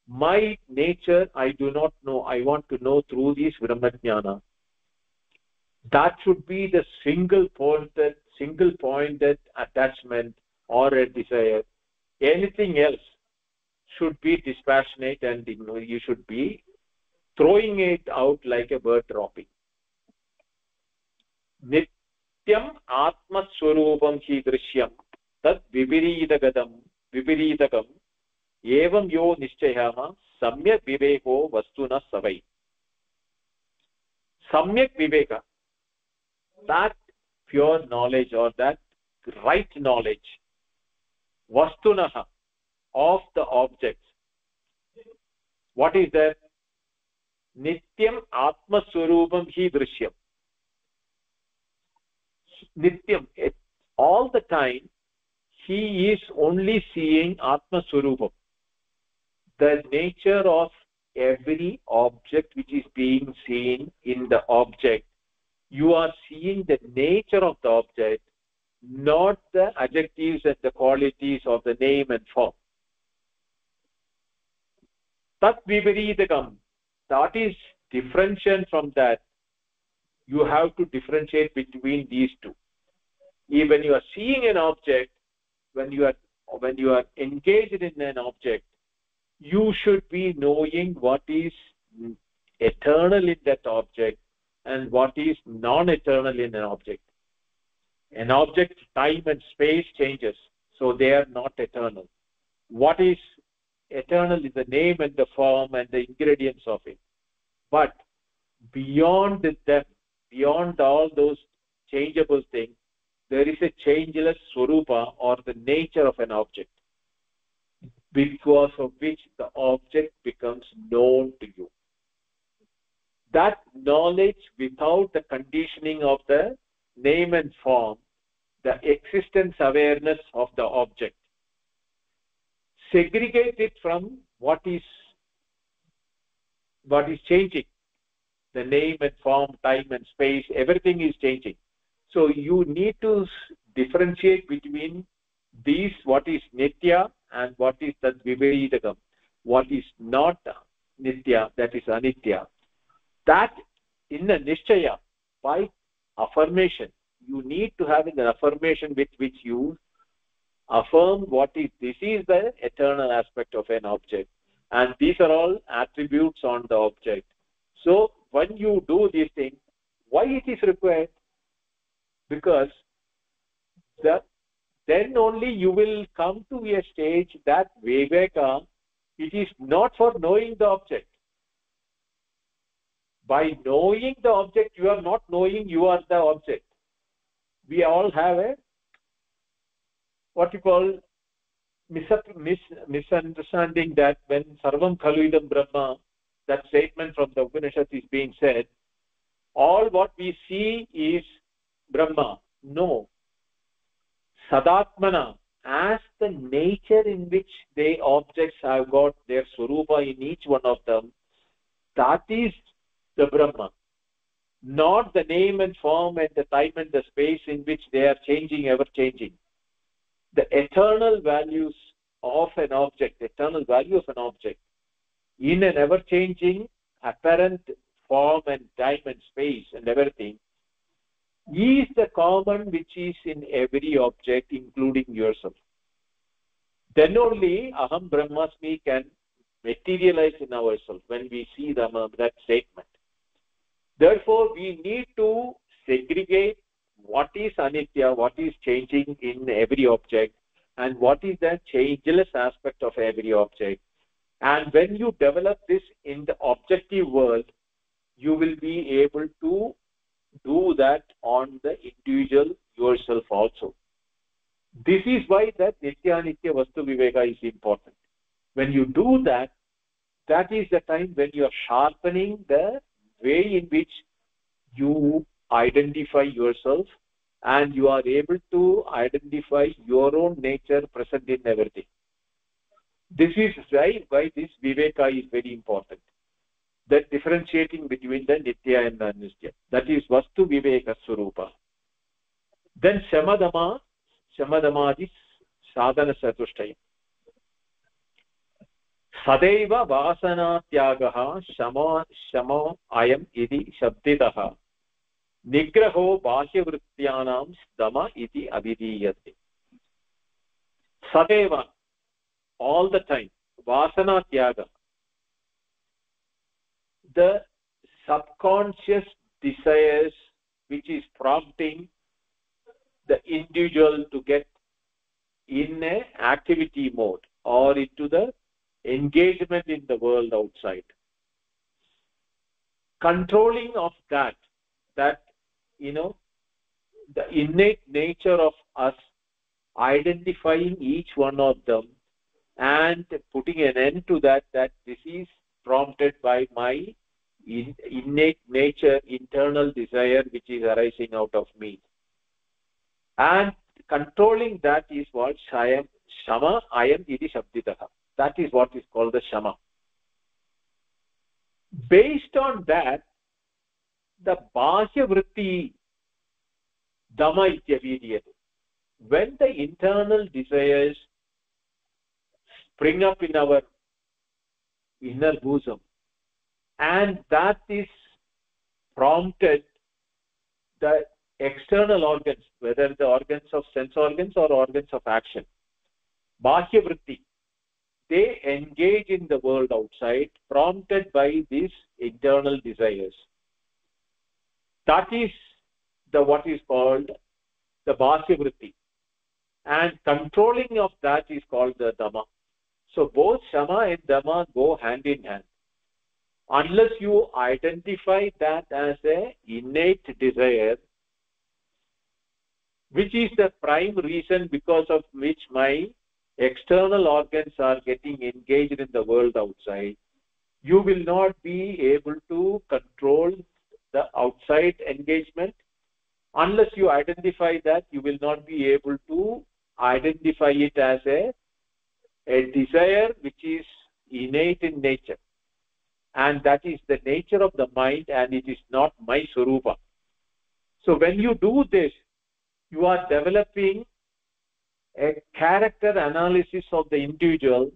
My nature I do not know. I want to know through this Brahmajnana. That should be the single pointed attachment or a desire. Anything else should be dispassionate, and you should be throwing it out like a bird dropping. Nityam atmaswarupam hi drishyam tad viparidagam evam yo nischayah samyak viveko vastuna savai. Samyak viveka, that pure knowledge or that right knowledge, vastunaha, of the objects. What is that? Nityam atmaswarupam hi drishyam. Nityam, all the time he is only seeing atmaswarupam, the nature of every object which is being seen in the object. You are seeing the nature of the object, not the adjectives and the qualities of the name and form. Tat viparidagam, that is differentiation from that. You have to differentiate between these two. Even you are seeing an object, when you are engaged in an object, you should be knowing what is eternal in that object and what is non-eternal in an object. An object, time and space changes, so they are not eternal. What is eternal is the name and the form and the ingredients of it. But beyond them, beyond all those changeable things, there is a changeless swarupa or the nature of an object, because of which the object becomes known to you. That knowledge, without the conditioning of the name and form, the existence awareness of the object, segregate it from what is changing. The name and form, time and space, everything is changing. So you need to differentiate between these, what is nitya and what is that viparidagam. What is not nitya, that is anitya. That in the nischaya, by affirmation, you need to have an affirmation with which you affirm this is the eternal aspect of an object, and these are all attributes on the object. So when you do these things, why it is required? Because then only you will come to a stage that viveka, it is not for knowing the object. By knowing the object, you are not knowing you are the object. We all have a what you call misunderstanding that when sarvam khalu idam brahma, that statement from the Upanishad is being said, all what we see is Brahma. No. Sadatmana, as the nature in which the objects have got their swarupa in each one of them, that is the Brahma. Not the name and form and the time and the space in which they are changing, ever changing. The eternal values of an object, eternal value of an object, in an ever-changing apparent form and time and space and everything, is the common which is in every object, including yourself. Then only aham brahmasmi can materialize in ourselves when we see that statement. Therefore, we need to segregate what is anitya, what is changing in every object, and what is the changeless aspect of every object. And when you develop this in the objective world, you will be able to do that on the individual yourself also. This is why that nitya nitya vastu viveka is important. When you do that, that is the time when you are sharpening the way in which you identify yourself, and you are able to identify your own nature present in everything. This is why this viveka is very important. That differentiating between the nitya and the anitya. That is vastu viveka swarupa. Then shamadamadi sadhana chatushtaya. Sadaiva vasana tyagaha shamo ayam iti shabditaha. Nigraho bahyavrityanam dama iti abhidiyate. Sadaiva, all the time. Vasana tyaga. The subconscious desires which is prompting the individual to get in a activity mode or into the engagement in the world outside. Controlling of that the innate nature of us, identifying each one of them and putting an end to that this is prompted by my innate nature, internal desire which is arising out of me. And controlling that is what shama ayam iti shabditaha. That is what is called the shama. Based on that, the bahya vritti dama ityavidiyate. When the internal desires spring up in our inner bosom, and that is prompted the external organs, whether the organs of sense organs or organs of action, bahya vritti, they engage in the world outside prompted by these internal desires. That is what is called the bahya vritti, and controlling of that is called the dhamma. So both shama and dhamma go hand in hand. Unless you identify that as a innate desire, which is the prime reason because of which my external organs are getting engaged in the world outside, you will not be able to control the outside engagement. Unless you identify that, you will not be able to identify it as a desire which is innate in nature, and that is the nature of the mind, and it is not my swarupa. So when you do this, you are developing a character analysis of the individual,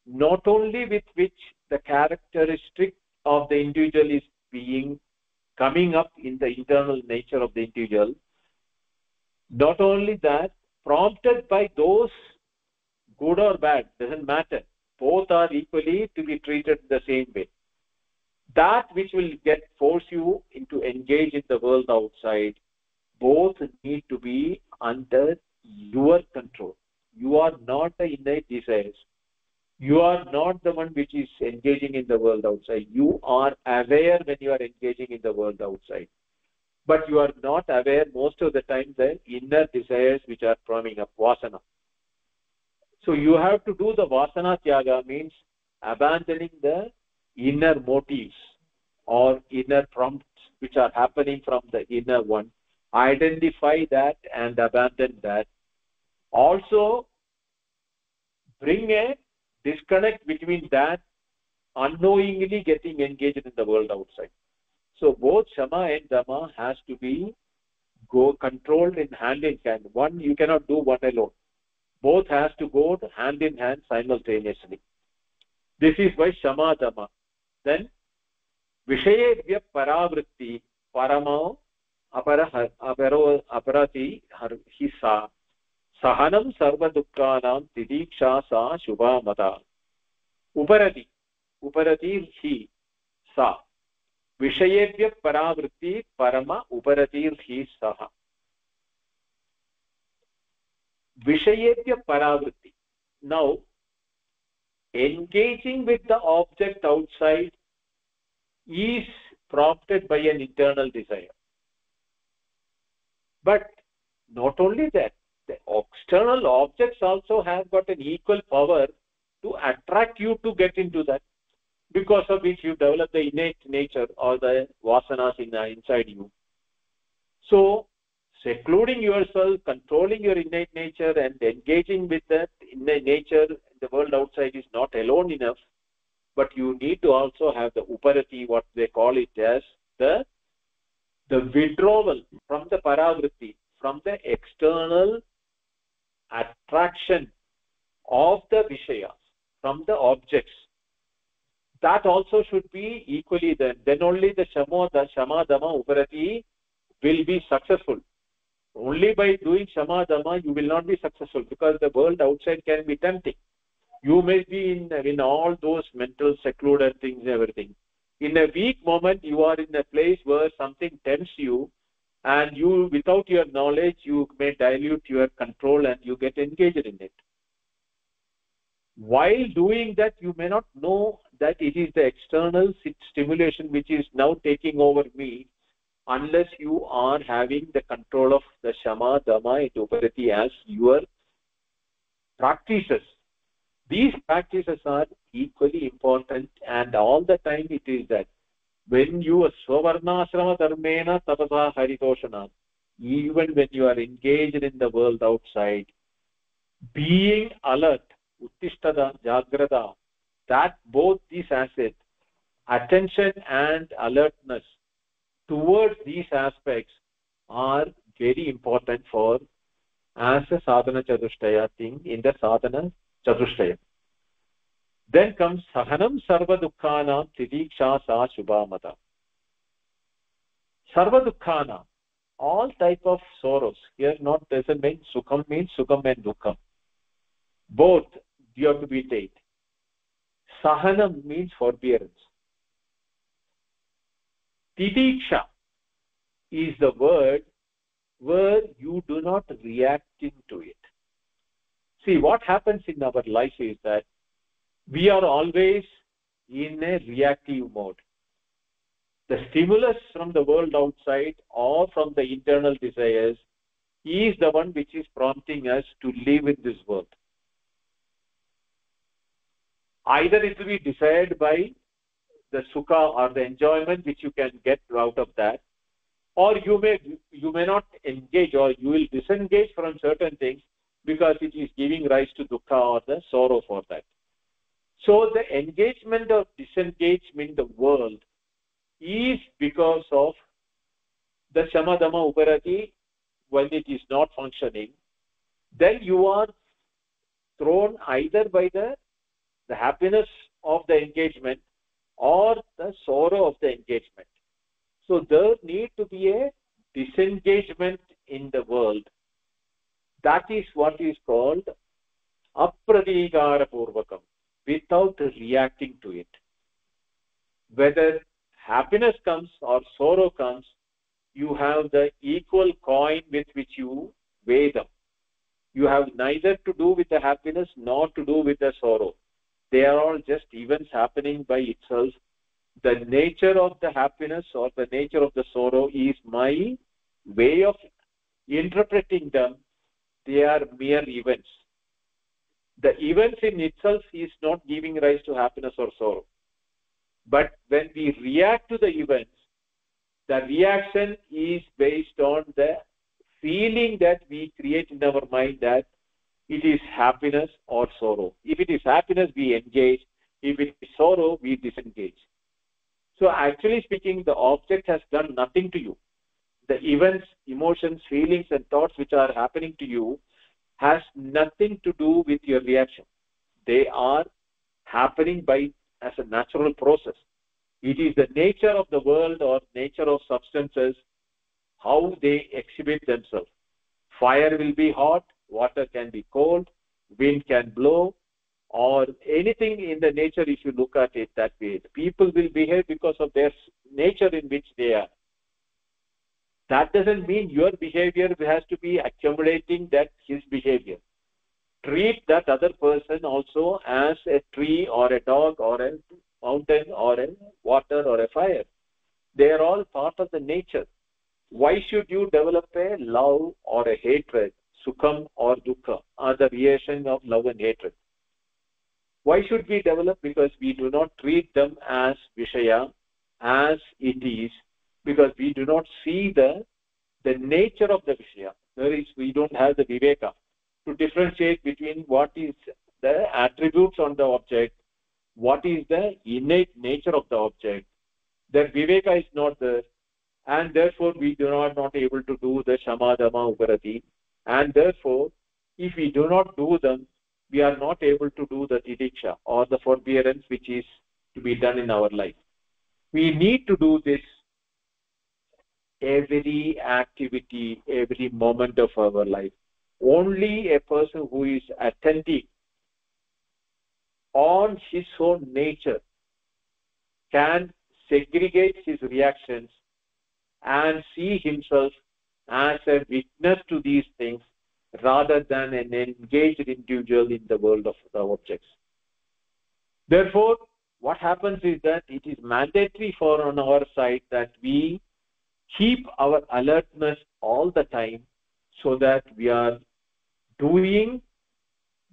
not only with which the characteristic of the individual is coming up in the internal nature of the individual, not only that, prompted by those good or bad, doesn't matter, both are equally to be treated the same way. That which will force you into engage in the world outside, both need to be under your control. You are not the innate desires. You are not the one which is engaging in the world outside. You are aware when you are engaging in the world outside, but you are not aware most of the time the inner desires which are coming up, vasana. So you have to do the vasana tyaga, means abandoning the inner motives or inner prompts which are happening from the inner one. Identify that and abandon that. Also bring a disconnect between that unknowingly getting engaged in the world outside. So both shama and dhamma has to be controlled in hand. One, you cannot do one alone. Both has to go hand in hand simultaneously. This is why shama dhamma. Then vishayebhya paravritti paramo aparati hisa sahanam sarva dukkhanam tidiksha sa shubha mata. Uparati hi sa. Vishayebhya paravritti parama uparatir hi saha. Vishayebhya paravritti. Now, engaging with the object outside is prompted by an internal desire. But not only that, the external objects also have got an equal power to attract you to get into that, because of which you develop the innate nature or the vasanas inside you. So, secluding yourself, controlling your innate nature and engaging with that innate nature in the world outside is not alone enough, but you need to also have the uparati, what they call it as the withdrawal from the paravritti, from the external attraction of the vishayas, from the objects. That also should be equally there. Then only the shama, dama, uparati will be successful. Only by doing shama, dama, you will not be successful, because the world outside can be tempting. You may be in all those mental secluded things and everything. In a weak moment, you are in a place where something tempts you, and you, without your knowledge, you may dilute your control and you get engaged in it. While doing that, you may not know that it is the external stimulation which is now taking over me, unless you are having the control of the shama, dama, and uparati as your practices. These practices are equally important, and all the time it is that when you are swavarnashrama dharmena tapasa haritoshana, even when you are engaged in the world outside, being alert, uttistada, jagrada, that both these assets, attention and alertness towards these aspects, are very important for as a sadhana chatushtaya thing in the sadhana chatushtaya. Then comes sahanam sarva dukkhanam titiksha sa shubhamata. Sarva dukkhanam, all type of sorrows. Here not doesn't mean sukham, means sukham and dukkham. Both you have to be taken. Sahanam means forbearance. Titiksha is the word where you do not react into it. See, what happens in our life is that we are always in a reactive mode. The stimulus from the world outside or from the internal desires is the one which is prompting us to live in this world. Either it will be desired by the sukha or the enjoyment which you can get out of that, or you may not engage, or you will disengage from certain things because it is giving rise to dukkha or the sorrow for that. So the engagement or disengagement in the world is because of the shama, dama, uparati. When it is not functioning, then you are thrown either by the happiness of the engagement or the sorrow of the engagement. So there need to be a disengagement in the world. That is what is called apradigara purvakam, without reacting to it. Whether happiness comes or sorrow comes, you have the equal coin with which you weigh them. You have neither to do with the happiness nor to do with the sorrow. They are all just events happening by itself. The nature of the happiness or the nature of the sorrow is my way of interpreting them. They are mere events. The events in itself is not giving rise to happiness or sorrow. But when we react to the events, the reaction is based on the feeling that we create in our mind that it is happiness or sorrow. If it is happiness, we engage. If it is sorrow, we disengage. So actually speaking, the object has done nothing to you. The events, emotions, feelings and thoughts which are happening to you has nothing to do with your reaction. They are happening as a natural process. It is the nature of the world or nature of substances, how they exhibit themselves. Fire will be hot, water can be cold, wind can blow, or anything in the nature, if you look at it that way, people will behave because of their nature in which they are. That doesn't mean your behavior has to be accumulating that his behavior. Treat that other person also as a tree or a dog or a mountain or a water or a fire. They are all part of the nature. Why should you develop a love or a hatred, sukham or dukkha, are the relation of love and hatred? Why should we develop? Because we do not treat them as vishaya, as it is, because we do not see the nature of the vishaya. We don't have the viveka to differentiate between what is the attributes on the object, what is the innate nature of the object. Their viveka is not there, and therefore we not able to do the shama, dhamma, uparati, and therefore if we do not do them, we are not able to do the tidiksha or the forbearance which is to be done in our life. We need to do this every activity, every moment of our life. Only a person who is attentive on his own nature can segregate his reactions and see himself as a witness to these things rather than an engaged individual in the world of the objects. Therefore, what happens is that it is mandatory for on our side that we keep our alertness all the time so that we are doing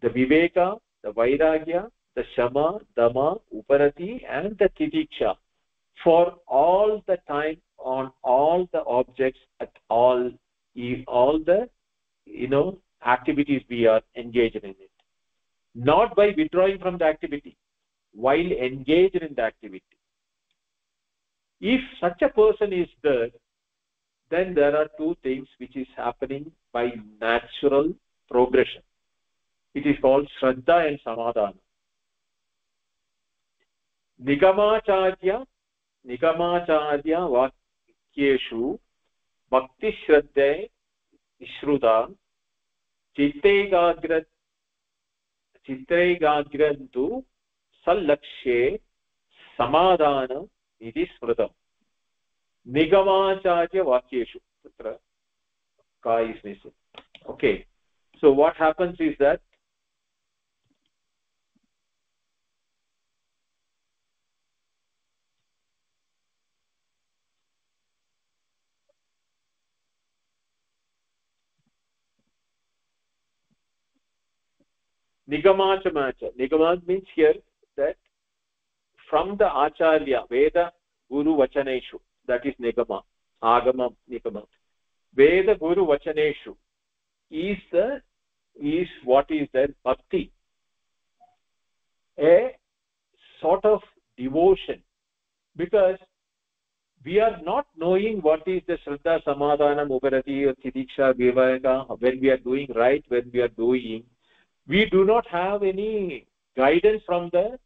the viveka, the vairagya, the shama, dhamma, uparati, and the tidiksha for all the time on all the objects at all the activities we are engaged in it. Not by withdrawing from the activity, while engaged in the activity. If such a person is there, then there are two things which is happening by natural progression. It is called Shraddha and Samadhana. Nigamacharya Vakyeshu Bhakti Shraddha Ishruta Chittregagrantu Sallakshe Samadhana Iti Smritam. Nigamacharya Vakyeshu. Ka is missing. Okay. So what happens is that Nigamacharya. Nigama means here that from the Acharya, Veda, Guru, Vachaneshu, that is Nigama, Agama, Nigama. Veda, Guru, Vachaneshu is what is that? Bhakti. A sort of devotion. Because we are not knowing what is the Shraddha, Samadhana, Uparati, Tidiksha, Viveka, when we are doing right, when we are doing. We do not have any guidance from the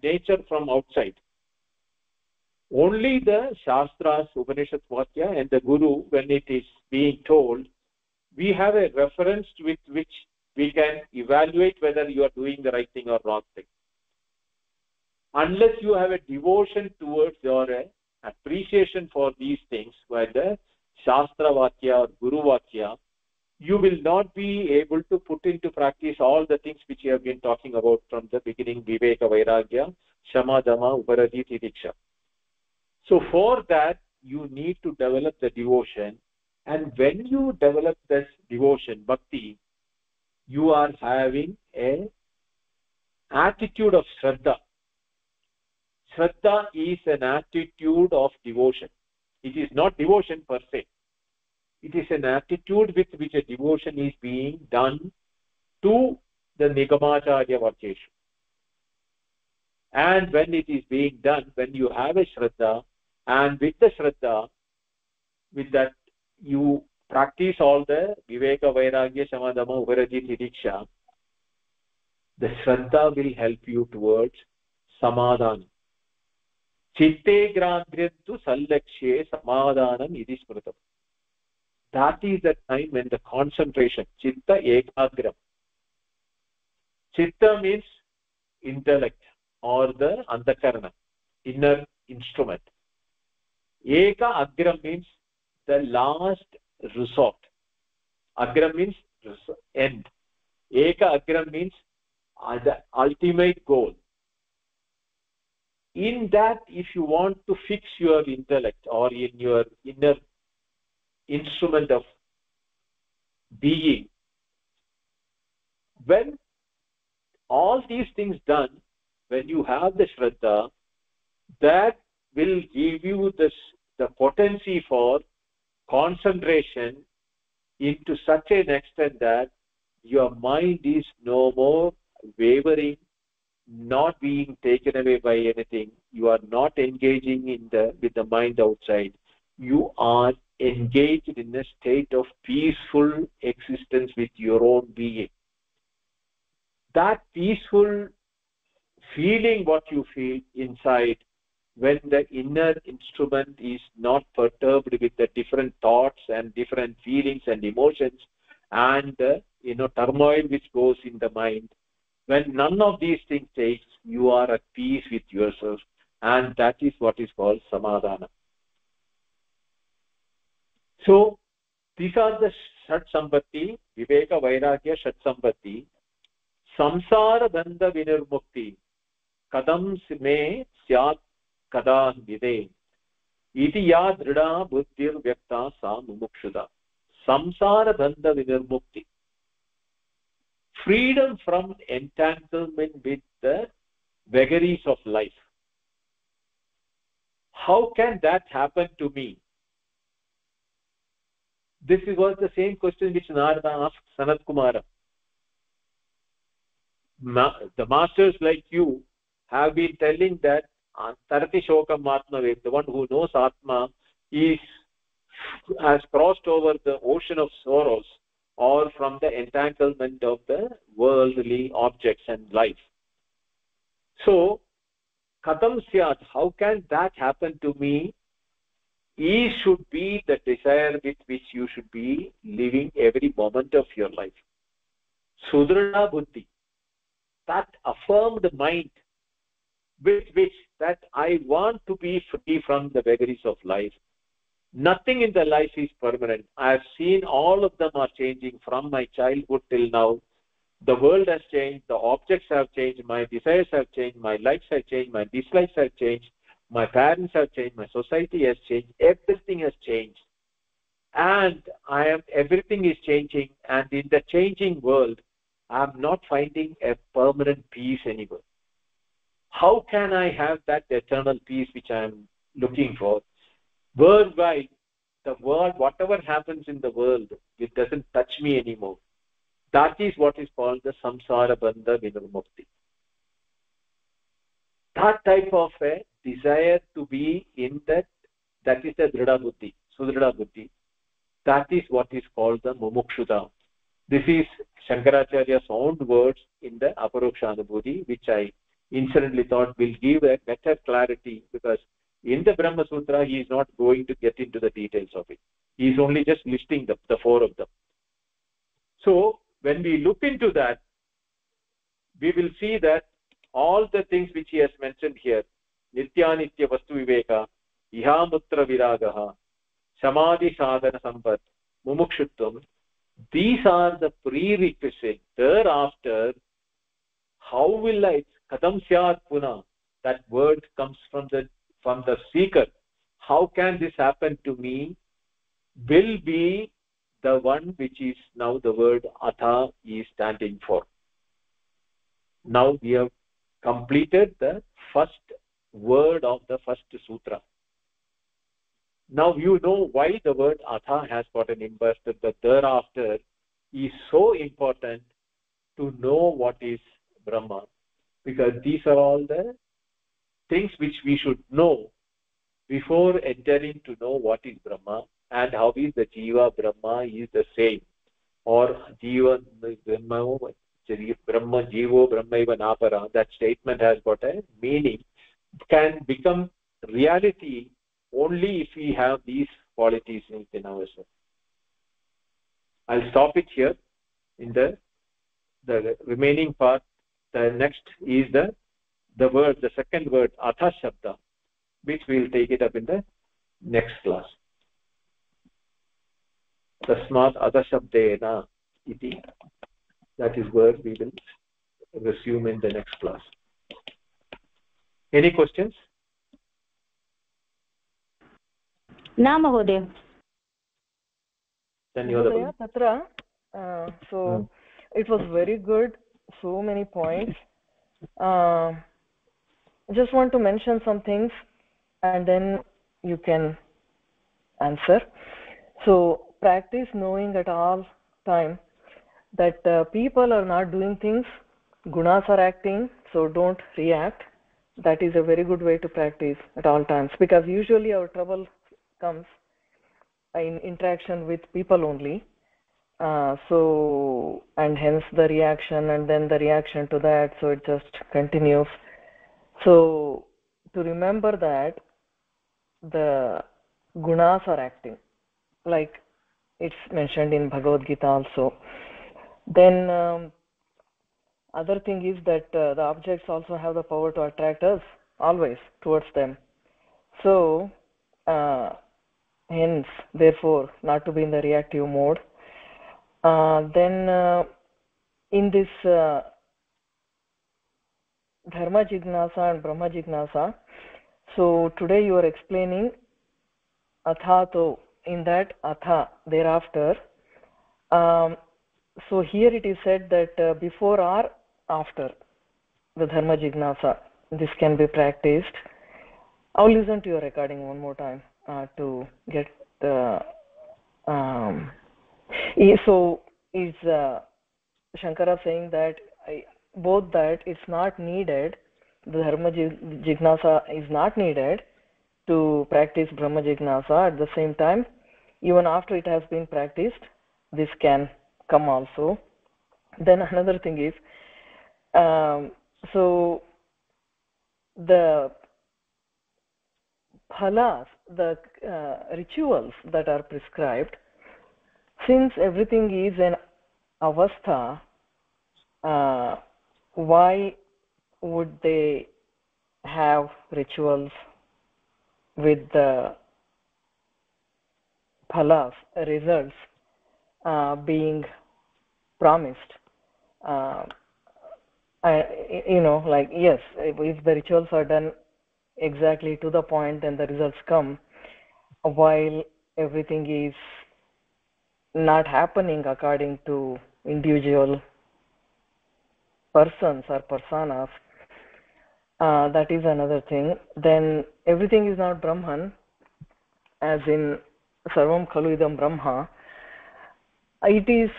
nature from outside. Only the Shastras, Upanishads, Vakya and the Guru, when it is being told, we have a reference with which we can evaluate whether you are doing the right thing or wrong thing. Unless you have a devotion towards or an appreciation for these things, whether Shastra Vakya or Guru Vakya, you will not be able to put into practice all the things which you have been talking about from the beginning, Viveka, Vairagya, Shama, Dhamma, Uparati, Tidiksha. So for that, you need to develop the devotion. And when you develop this devotion, bhakti, you are having an attitude of Shraddha. Shraddha is an attitude of devotion. It is not devotion per se. It is an attitude with which a devotion is being done to the Nigamacharya Vakyeshu. And when it is being done, when you have a Shraddha, and with the Shraddha, with that you practice all the Viveka, Vairagya, Shama, Dhamma, Uparati, Tidiksha, the Shraddha will help you towards Samadhana. Chitte Grandhyantu Sallakshe Samadhanam Iti Smritam. That is the time when the concentration, Chitta Ekagram, Chitta means intellect or the antakarana, inner instrument. Eka agram means the last resort. Agram means end. Eka agram means the ultimate goal. In that, if you want to fix your intellect or in your inner instrument of being, when all these things done, when you have the Shraddha, that will give you the potency for concentration into such an extent that your mind is no more wavering, not being taken away by anything. You are not engaging with the mind outside. You are engaged in a state of peaceful existence with your own being. That peaceful feeling, what you feel inside, when the inner instrument is not perturbed with the different thoughts and different feelings and emotions and turmoil which goes in the mind, when none of these things takes, you are at peace with yourself, and that is what is called samadhana. So these are the Shat Sambatti, Viveka Vairagya Shat Sambatti. Samsara Bandha Vinirmukti Kadam Me Syat Kada Vide Iti Ya Drida Buddhir Vyakta Sa Mumukshuda. Samsara Bandha Vinirmukti, freedom from entanglement with the vagaries of life. How can that happen to me? This was the same question which Narada asked Sanat Kumara. The masters like you have been telling that Tarati Shokam Atma, the one who knows Atma, has crossed over the ocean of sorrows or from the entanglement of the worldly objects and life. So, Katam Syat, how can that happen to me? Ease should be the desire with which you should be living every moment of your life. Sudrida Buddhi, that affirmed mind with which that I want to be free from the vagaries of life. Nothing in the life is permanent. I have seen all of them are changing from my childhood till now. The world has changed, the objects have changed, my desires have changed, my likes have changed, my dislikes have changed, my parents have changed, my society has changed, everything has changed. And everything is changing, and in the changing world, I am not finding a permanent peace anywhere. How can I have that eternal peace which I am looking for? Worldwide, the world, whatever happens in the world, it doesn't touch me anymore. That is what is called the samsara bandha vinirmukti. That type of a desire to be in that is the drida buddhi, sudrida buddhi. That is what is called the mumukshuda. This is Shankaracharya's own words in the Aparokshanubhuti, which I incidentally thought will give a better clarity, because in the Brahma Sutra he is not going to get into the details of it. He is only just listing the four of them. So when we look into that, we will see that all the things which he has mentioned here, Nityanitya Vastu Viveka, Ihamutra Viragaha, Samadhi Sadhana Sampat, Mumukshutvam, these are the prerequisites. Thereafter, how will I, Kadam Syat Puna, that word comes from the seeker. How can this happen to me? Will be the one which is now the word Atha is standing for. Now we have completed the first word of the first sutra. Now you know why the word Atha has gotten invested. The thereafter is so important to know what is Brahma, because these are all the things which we should know before entering to know what is Brahma and how is the Jiva Brahma is the same, or Jiva Brahma Jivo Brahmaiva Napara. That statement has got a meaning, can become reality only if we have these qualities in ourselves. I'll stop it here. In the remaining part The next is the word, the second word, Atha Shabda, which we will take it up in the next class. Tasmat Atha Shabdena iti. That is where we will resume in the next class. Any questions? न महोदय. Mahodaya, Tatra, so it was very good, so many points. Just want to mention some things and then you can answer. So practice knowing at all time that people are not doing things, gunas are acting, so don't react. That is a very good way to practice at all times, because usually our trouble comes in interaction with people only. So and hence the reaction and then the reaction to that, so it just continues. So to remember that the gunas are acting, like it's mentioned in Bhagavad Gita also. Then other thing is that the objects also have the power to attract us always towards them. So hence, therefore, not to be in the reactive mode. Then in this Dharma Jignasa and Brahma Jignasa, so today you are explaining Atha, in that Atha, thereafter. So here it is said that before or after the Dharma Jignasa, this can be practiced. I'll listen to your recording one more time to get so is Shankara saying that both that it's not needed, the Dharma Jignasa is not needed to practice Brahma Jignasa. At the same time, even after it has been practiced, this can come also. Then another thing is, so the phalas, the rituals that are prescribed, since everything is an avastha, why would they have rituals with the phalas, results being promised? Like, yes, if the rituals are done exactly to the point, then the results come, while everything is not happening according to individual persons or personas. That is another thing. Then everything is not Brahman, as in Sarvam Khalu Idam Brahma. It is,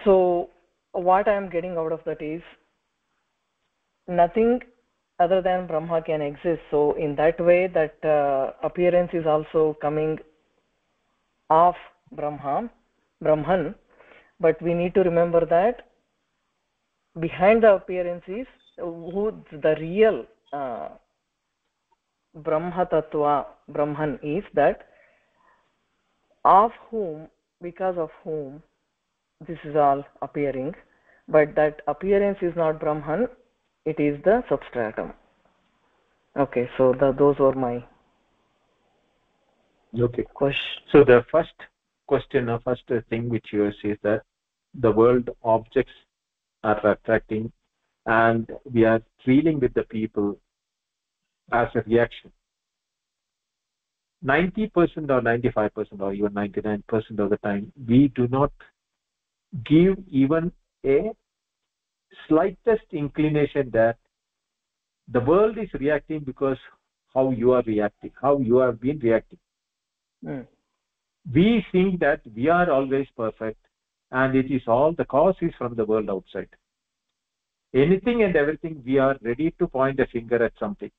so what I am getting out of that is nothing other than Brahma can exist. So in that way, that appearance is also coming of Brahman, but we need to remember that behind the appearance is who the real Brahma Tattva, Brahman is, that of whom, because of whom this is all appearing, but that appearance is not Brahman, it is the substratum. Okay, so those were my questions. So the first question, or first thing which you say is that the world objects are attracting and we are dealing with the people as a reaction. 90% or 95% or even 99% of the time, we do not give even a slightest inclination that the world is reacting because how you are reacting, how you have been reacting. We think that we are always perfect and it is all, the cause is from the world outside. Anything and everything, we are ready to point a finger at something,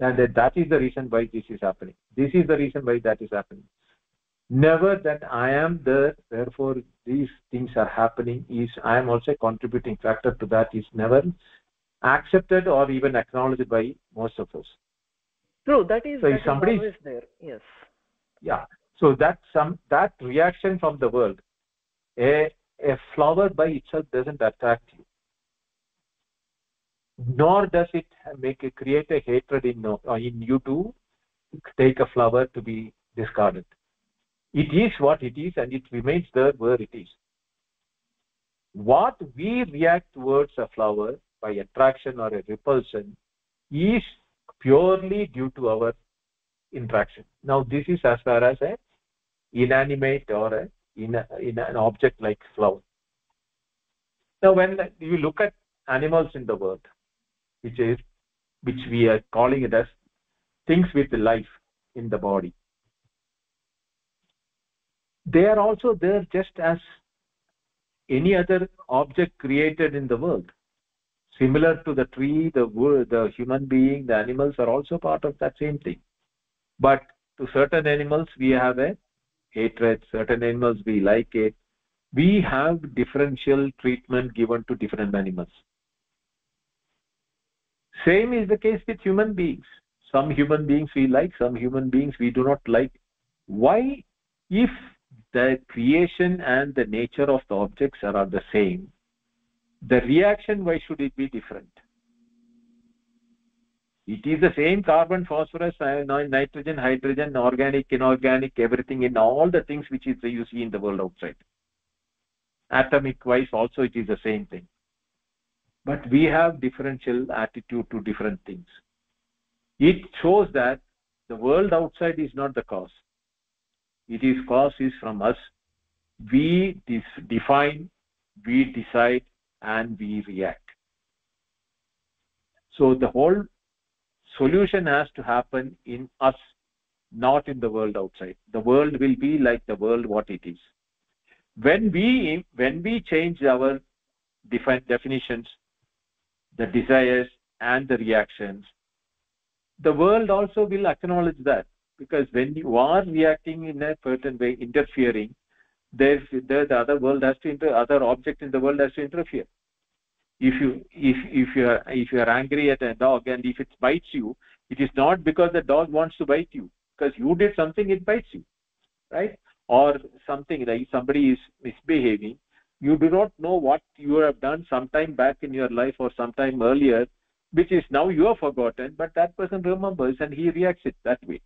and that is the reason why this is happening. This is the reason why that is happening. Never that I am there, therefore these things are happening, is I am also a contributing factor to that, is never accepted or even acknowledged by most of us. True, that is, so that is always there. Yes. Yeah. So that reaction from the world, a flower by itself doesn't attract you. nor does it create a hatred in you to take a flower to be discarded. It is what it is, and it remains there where it is. What we react towards a flower by attraction or a repulsion is purely due to our interaction. Now, this is as far as a inanimate or in an object like flower. Now, when you look at animals in the world, which we are calling it as things with life in the body, they are also there just as any other object created in the world. Similar to the tree, the wood, the human being, the animals are also part of that same thing. But to certain animals, we have a hatred. Certain animals, we like it. We have differential treatment given to different animals. Same is the case with human beings. Some human beings we like, some human beings we do not like. Why? If the creation and the nature of the objects are the same, the reaction, why should it be different? It is the same carbon, phosphorus, nitrogen, hydrogen, organic, inorganic, everything in all the things which you see in the world outside. Atomic wise also it is the same thing. But we have differential attitude to different things. It shows that the world outside is not the cause. Cause is from us. We define, we decide, and we react. So the whole solution has to happen in us, not in the world outside. The world will be like the world what it is. When we change our definitions, the desires and the reactions, the world also will acknowledge that, because when you are reacting in a certain way, interfering, the other world has to other object in the world has to interfere. If you are angry at a dog, and if it bites you, it is not because the dog wants to bite you, because you did something, it bites you, right? Or something like somebody is misbehaving, you do not know what you have done sometime back in your life or sometime earlier, which is now you have forgotten, but that person remembers and he reacts it that way.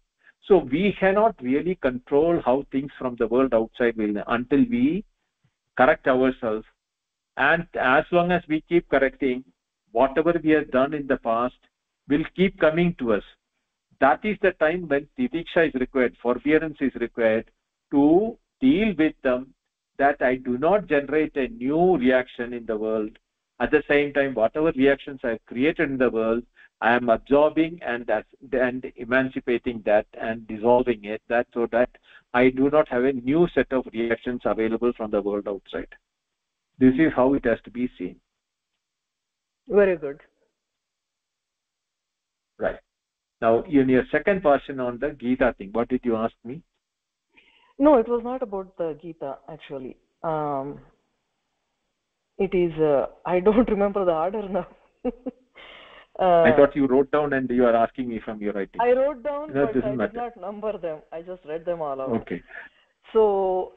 So we cannot really control how things from the world outside will, until we correct ourselves. And as long as we keep correcting, whatever we have done in the past will keep coming to us. That is the time when titiksha is required, forbearance is required to deal with them, that I do not generate a new reaction in the world. At the same time, whatever reactions I have created in the world, I am absorbing and emancipating that and dissolving it, so that I do not have a new set of reactions available from the world outside. This is how it has to be seen. Very good. Right. Now, in your second portion on the Gita thing, what did you ask me? No, it was not about the Gita, actually. It is, I don't remember the order now. I thought you wrote down and you are asking me from your writing. I wrote down, no, but I did not number them. I just read them all out. Okay. So,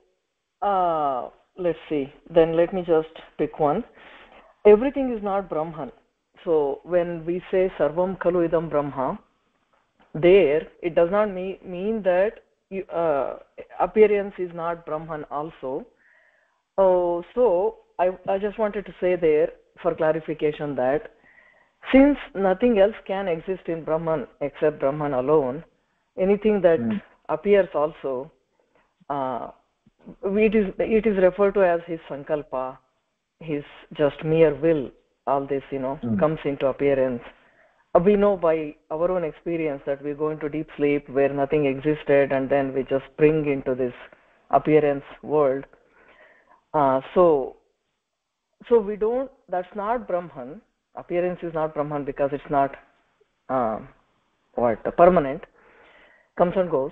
let's see. Then let me just pick one. Everything is not Brahman. So, when we say Sarvam Khalu Idam Brahma, there, it does not mean that appearance is not Brahman also. So, I just wanted to say there, for clarification, that since nothing else can exist in Brahman except Brahman alone, anything that appears also, it is referred to as his sankalpa, his just mere will. All this, comes into appearance. We know by our own experience that we go into deep sleep where nothing existed, and then we just spring into this appearance world. So we don't, that's not Brahman. Appearance is not Brahman because it's not permanent, comes and goes.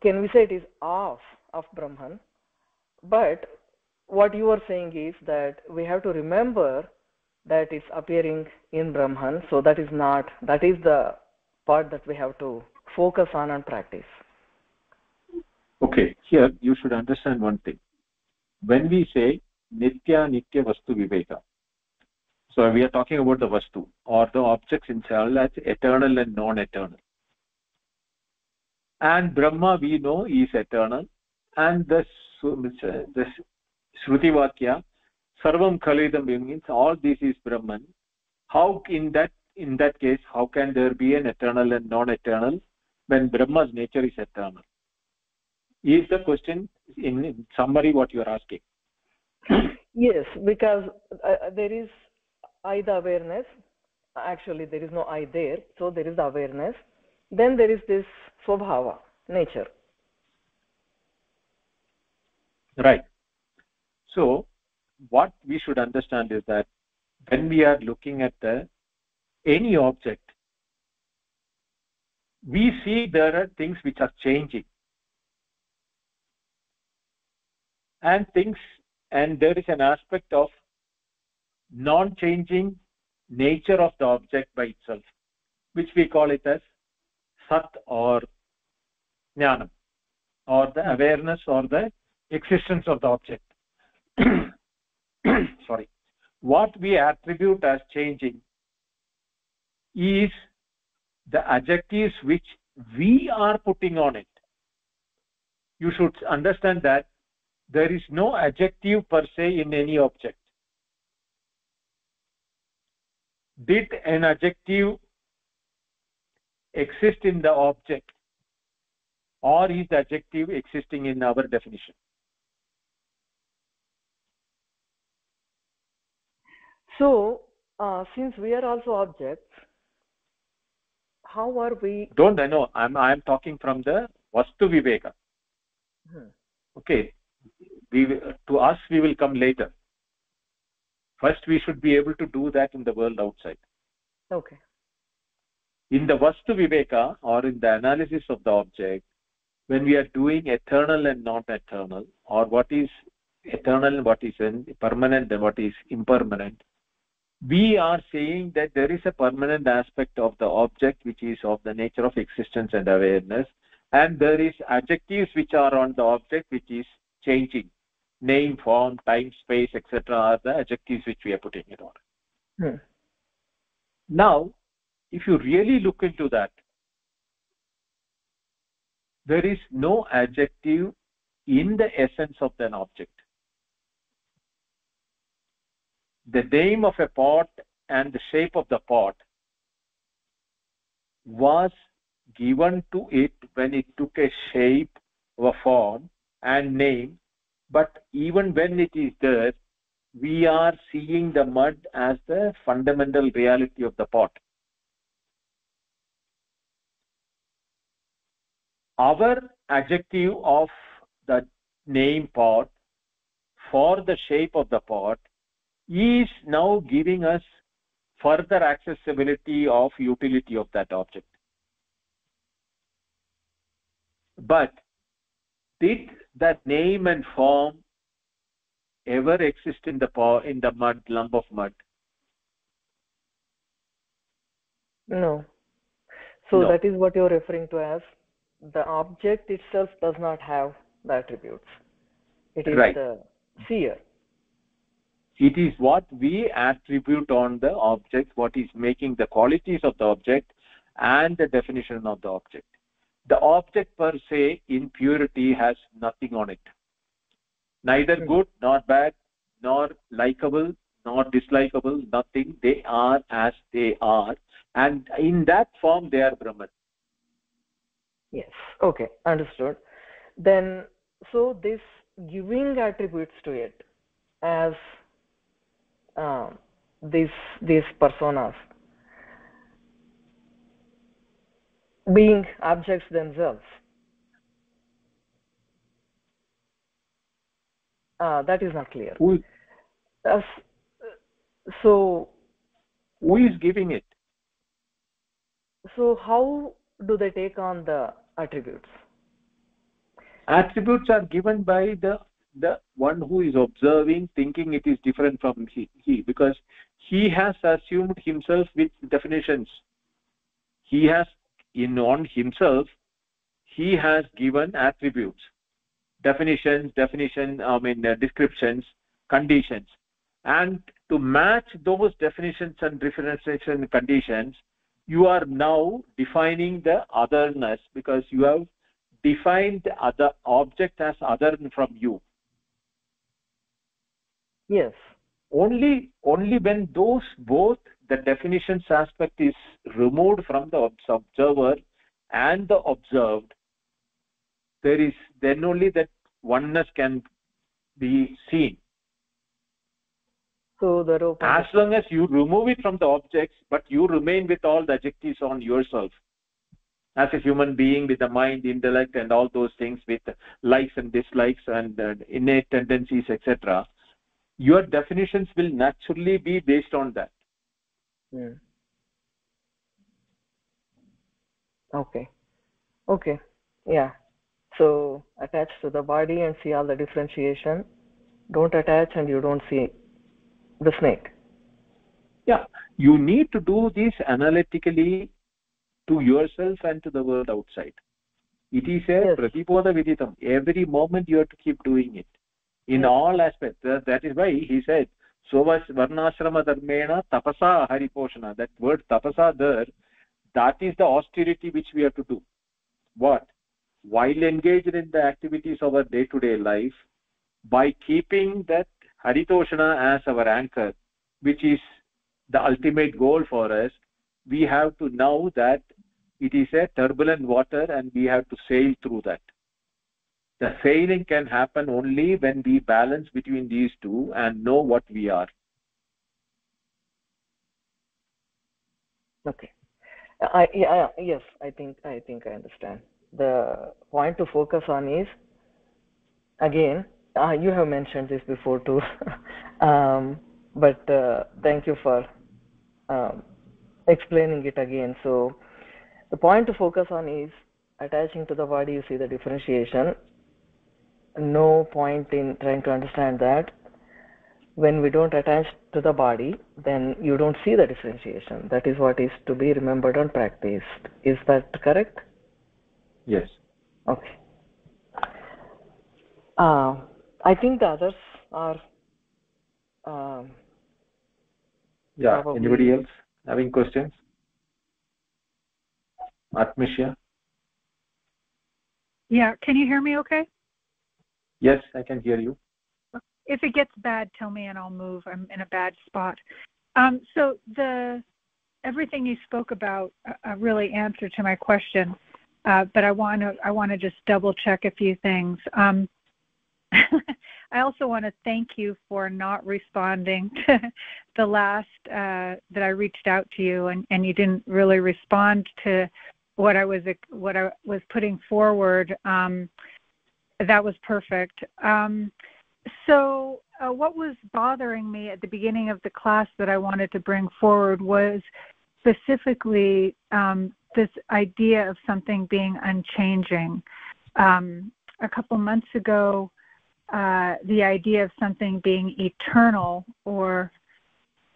Can we say it is of Brahman? But what you are saying is that we have to remember that it's appearing in Brahman. So that is the part that we have to focus on and practice. Okay, here you should understand one thing. When we say Nitya Vastu Viveka, So we are talking about the vastu or the objects in itself as eternal and non-eternal. And Brahma we know is eternal, and the Shruti Vakya Sarvam Khalidam means all this is Brahman. How in that case, how can there be an eternal and non-eternal when Brahma's nature is eternal? Is the question in summary what you are asking? Yes, because there is I, the awareness. Actually, there is no I there, so there is the awareness. Then there is this swabhava, nature. Right. So what we should understand is that when we are looking at any object, we see there are things which are changing, and there is an aspect of non-changing nature of the object by itself, which we call it as sat or jnanam, or the awareness or the existence of the object. Sorry. What we attribute as changing is the adjectives which we are putting on it. You should understand that there is no adjective per se in any object. Did an adjective exist in the object, or is the adjective existing in our definition? So, since we are also objects, how are we? Don't I know? I'm talking from the Vastu Viveka. Okay, to us we will come later. First, we should be able to do that in the world outside. Okay. In the Vastu Viveka, or in the analysis of the object, when we are doing eternal and not eternal, or what is eternal, what is permanent, and what is impermanent, we are saying that there is a permanent aspect of the object which is of the nature of existence and awareness, and there is adjectives which are on the object which is changing. Name, form, time, space, etc. are the adjectives which we are putting it on. Now, if you really look into that, there is no adjective in the essence of an object. The name of a pot and the shape of the pot was given to it when it took a shape or form and name, but even when it is there, we are seeing the mud as the fundamental reality of the pot. Our adjective of the name pot for the shape of the pot is now giving us further accessibility of utility of that object. But did that name and form ever exist in the mud, lump of mud? No. So No. that is what you're referring to as the object itself does not have the attributes. It is right. The seer. It is what we attribute on the object, what is making the qualities of the object and the definition of the object. The object per se in purity has nothing on it. Neither good nor bad, nor likable nor dislikable, nothing. They are as they are, and in that form they are Brahman. Yes. Okay, understood. Then, so this giving attributes to it as these personas being objects themselves, that is not clear. So who is giving it? So how do they take on the attributes? Attributes are given by the one who is observing, thinking it is different from he, because he has assumed himself with definitions. He has on himself, he has given attributes, descriptions, conditions, and to match those definitions and differentiation conditions, you are now defining the otherness, because you have defined the other object as other from you. Yes. Only when those both the definitions aspect is removed from the observer and the observed, then only that oneness can be seen. So as long as you remove it from the objects, but you remain with all the adjectives on yourself as a human being, with the mind, intellect, and all those things, with likes and dislikes and innate tendencies, etc., your definitions will naturally be based on that. Okay, yeah. So attach to the body and see all the differentiation. Don't attach and you don't see the snake. Yeah, you need to do this analytically to yourself and to the world outside. It is a pratibodha viditam. Every moment you have to keep doing it in all aspects. That is why he said, Sovas varnashrama dharmena tapasa hariposhana. That word tapasa there, that is the austerity which we have to do. What? While engaged in the activities of our day-to-day life, by keeping that haritoshana as our anchor, which is the ultimate goal for us, we have to know that it is a turbulent water and we have to sail through that. The sailing can happen only when we balance between these two and know what we are. Okay. Yes, I think I understand. The point to focus on is, again, you have mentioned this before too, but thank you for explaining it again. So the point to focus on is attaching to the body. You see the differentiation. No point in trying to understand that. When we don't attach to the body, then you don't see the differentiation. That is what is to be remembered and practiced. Is that correct? Yes. Okay. I think the others are probably... Anybody else having questions? Atmishya? Yeah, can you hear me okay? Yes, I can hear you. If it gets bad, tell me and I'll move. I'm in a bad spot. So everything you spoke about really answered to my question, but I want to just double check a few things. I also want to thank you for not responding to the last that I reached out to you, and you didn't really respond to what I was putting forward. That was perfect. So what was bothering me at the beginning of the class that I wanted to bring forward was specifically this idea of something being unchanging. A couple months ago, the idea of something being eternal, or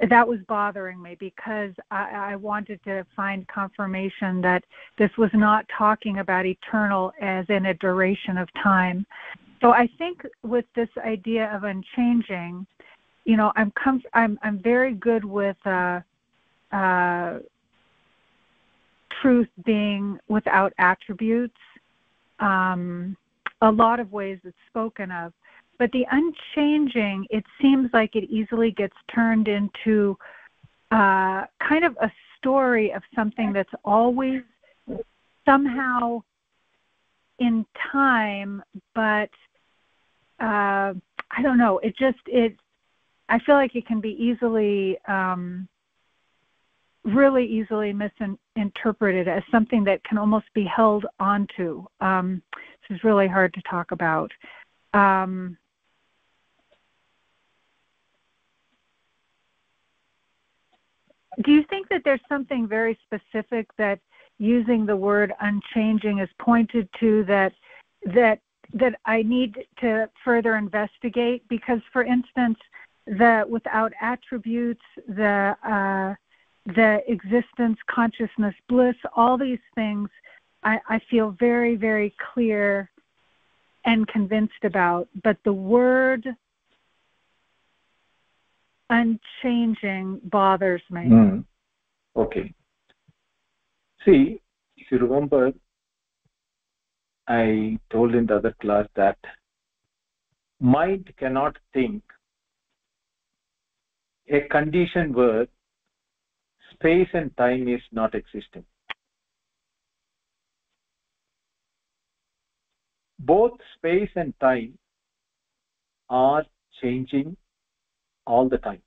that was bothering me because I wanted to find confirmation that this was not talking about eternal as in a duration of time. So I think with this idea of unchanging, I'm very good with truth being without attributes. A lot of ways it's spoken of. But the unchanging, it seems like it easily gets turned into kind of a story of something that's always somehow in time, but I don't know. I feel like it can be easily, really easily misinterpreted as something that can almost be held onto. This is really hard to talk about. Do you think that there's something very specific that using the word unchanging is pointed to that I need to further investigate? Because, for instance, the without attributes, the existence, consciousness, bliss, all these things I feel very, very clear and convinced about. But the word unchanging bothers me. Okay. See, if you remember, I told in the other class that mind cannot think a condition where space and time is not existing. Both space and time are changing all the time.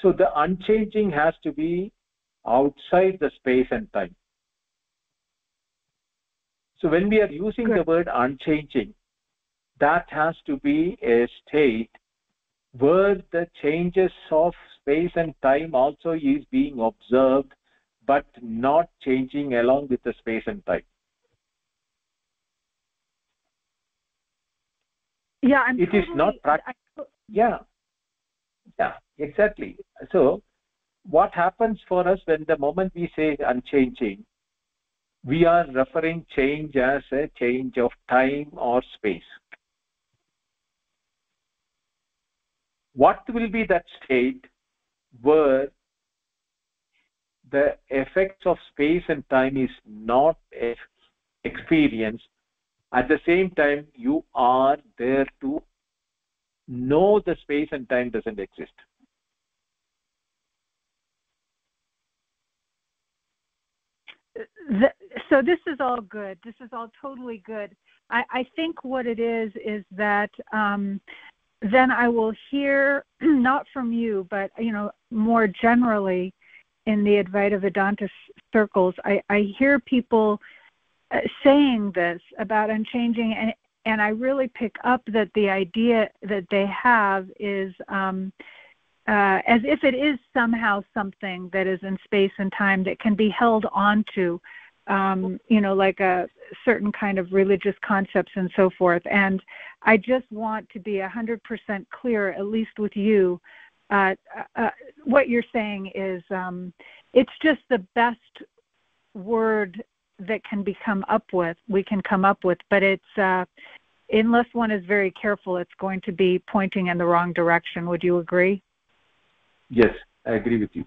So the unchanging has to be outside the space and time. So when we are using the word unchanging, that has to be a state where the changes of space and time also is being observed, but not changing along with the space and time. Yeah, it is not practical. Yeah, exactly. So what happens for us when the moment we say unchanging, we are referring change as a change of time or space. What will be that state where the effects of space and time is not experienced? At the same time, you are there to know the space and time doesn't exist. So this is all good. This is all totally good. I think what it is that then I will hear, not from you, but more generally in the Advaita Vedanta circles, I hear people saying this about unchanging, and I really pick up that the idea that they have is as if it is somehow something that is in space and time that can be held onto, like a certain kind of religious concepts and so forth. And I just want to be 100% clear, at least with you, what you're saying is it's just the best word that we can come up with, but it's unless one is very careful, it's going to be pointing in the wrong direction. Would you agree? Yes, I agree with you.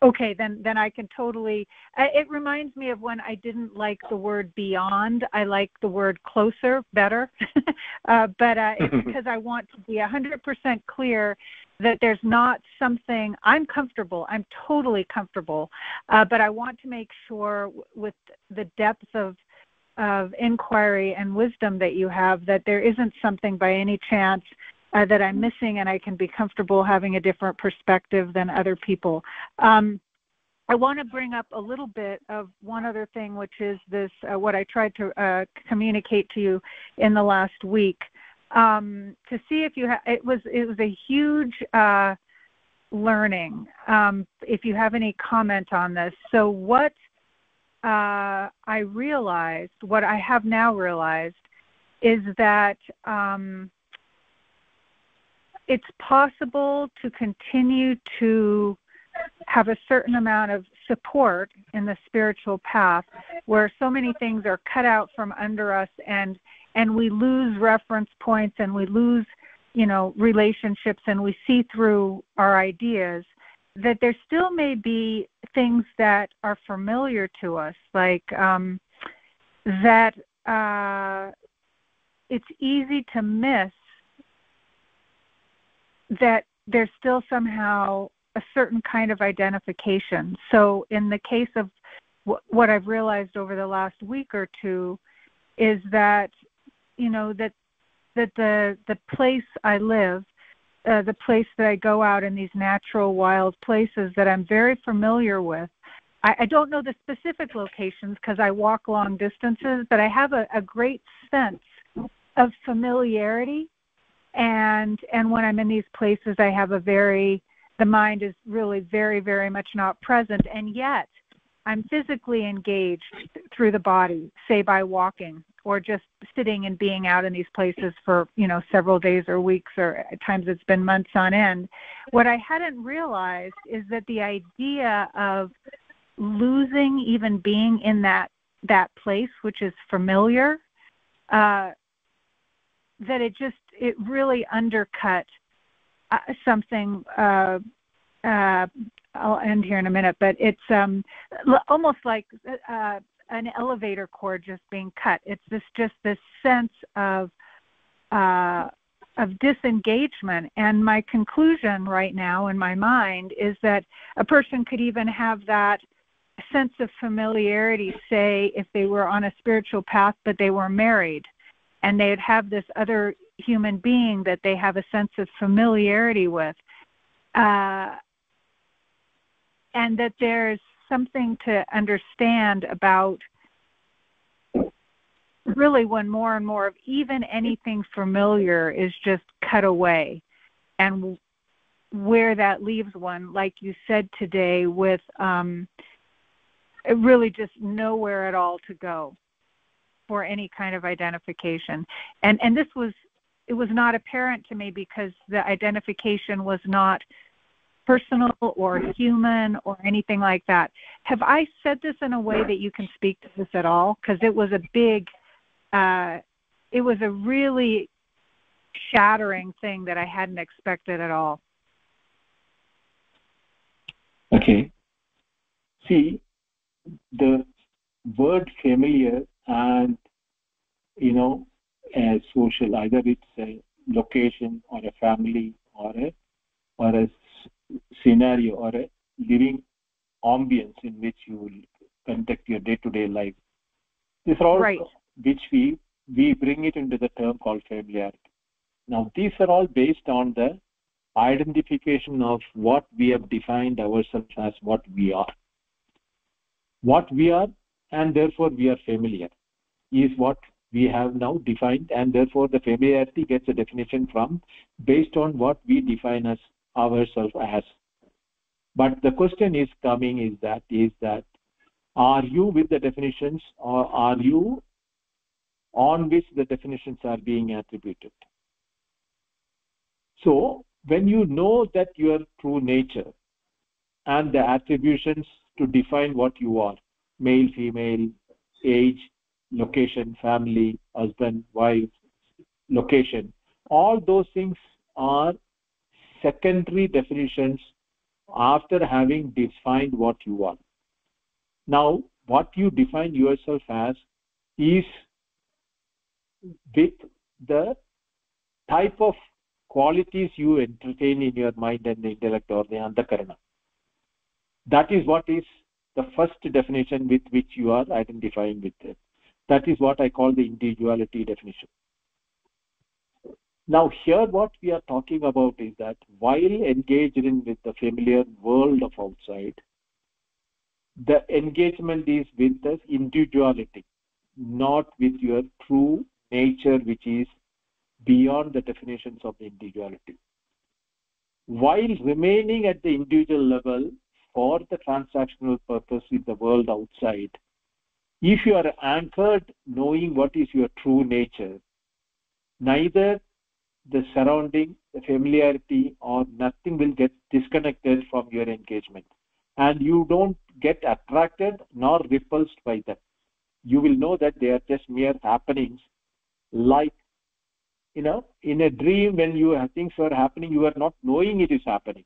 Okay, then I can totally. It reminds me of when I didn't like the word beyond. I like the word closer better, but it's because I want to be 100% clear that there's not something. I'm totally comfortable, but I want to make sure with the depth of inquiry and wisdom that you have that there isn't something by any chance that I'm missing, and I can be comfortable having a different perspective than other people. I want to bring up a little bit of one other thing, which is this, what I tried to communicate to you in the last week, to see if you it was a huge learning. If you have any comment on this. So what I have now realized is that it's possible to continue to have a certain amount of support in the spiritual path where so many things are cut out from under us and we lose reference points and we lose, relationships and we see through our ideas, that there still may be things that are familiar to us, like that it's easy to miss that there's still somehow a certain kind of identification. So in the case of what I've realized over the last week or two is that, that the place I live, the place that I go out in these natural wild places that I'm very familiar with, I don't know the specific locations because I walk long distances, but I have a great sense of familiarity. And when I'm in these places, I have the mind is really very, very much not present. And yet I'm physically engaged through the body, say by walking or just sitting and being out in these places for, several days or weeks, or at times it's been months on end. What I hadn't realized is that the idea of losing even being in that place, which is familiar, it really undercut something. I'll end here in a minute, but it's almost like an elevator cord just being cut. It's just this sense of disengagement. And my conclusion right now in my mind is that a person could even have that sense of familiarity, say, if they were on a spiritual path but they were married, and they'd have this other human being that they have a sense of familiarity with, and that there's something to understand about really when more and more of even anything familiar is just cut away, and where that leaves one, like you said today, with really just nowhere at all to go for any kind of identification. And it was not apparent to me because the identification was not personal or human or anything like that. Have I said this in a way that you can speak to this at all? Because it was a really shattering thing that I hadn't expected at all. Okay. See, the word familiar and, a social, either it's a location or a family or a scenario or a living ambience in which you will conduct your day-to-day life. These are all right, which we bring it into the term called familiarity. Now, these are all based on the identification of what we have defined ourselves as what we are. What we are, and therefore we are familiar, is what we have now defined, and therefore the familiarity gets a definition from based on what we define as ourselves as. But the question is coming is that are you with the definitions, or are you on which the definitions are being attributed? So when you know that your true nature and the attributions to define what you are, male, female, age, location, family, husband, wife, location, all those things are secondary definitions after having defined what you are. Now, what you define yourself as is with the type of qualities you entertain in your mind and the intellect, or the antakarana. That is what is the first definition with which you are identifying with it. That is what I call the individuality definition. Now, here what we are talking about is that while engaged in with the familiar world of outside, the engagement is with the individuality, not with your true nature, which is beyond the definitions of the individuality. While remaining at the individual level for the transactional purpose with the world outside, if you are anchored knowing what is your true nature, neither the surrounding, the familiarity, or nothing will get disconnected from your engagement, and you don't get attracted nor repulsed by them. You will know that they are just mere happenings. Like, in a dream, when things are happening, you are not knowing it is happening.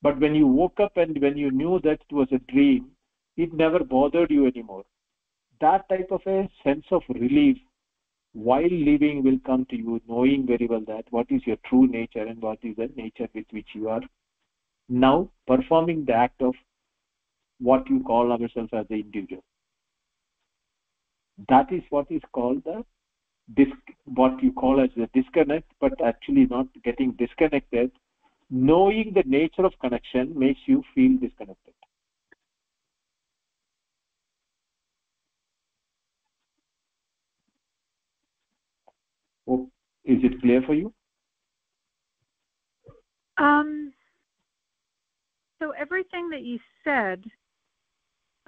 But when you woke up and when you knew that it was a dream, it never bothered you anymore. That type of a sense of relief while living will come to you, knowing very well that what is your true nature and what is the nature with which you are now performing the act of what you call ourselves as the individual. That is what is called what you call as the disconnect, but actually not getting disconnected. Knowing the nature of connection makes you feel disconnected. Oh, is it clear for you? So everything that you said,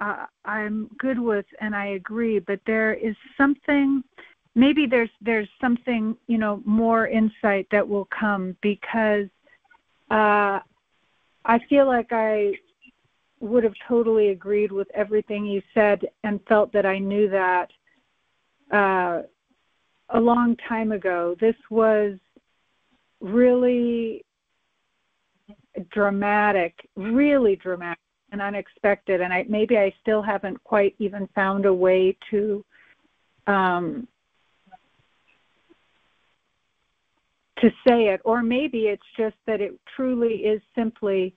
I'm good with, and I agree. But there is something. Maybe there's something, more insight that will come, because I feel like I would have totally agreed with everything you said and felt that I knew that a long time ago. This was really dramatic, really dramatic and unexpected. And maybe I still haven't quite even found a way to say it, or maybe it's just that it truly is simply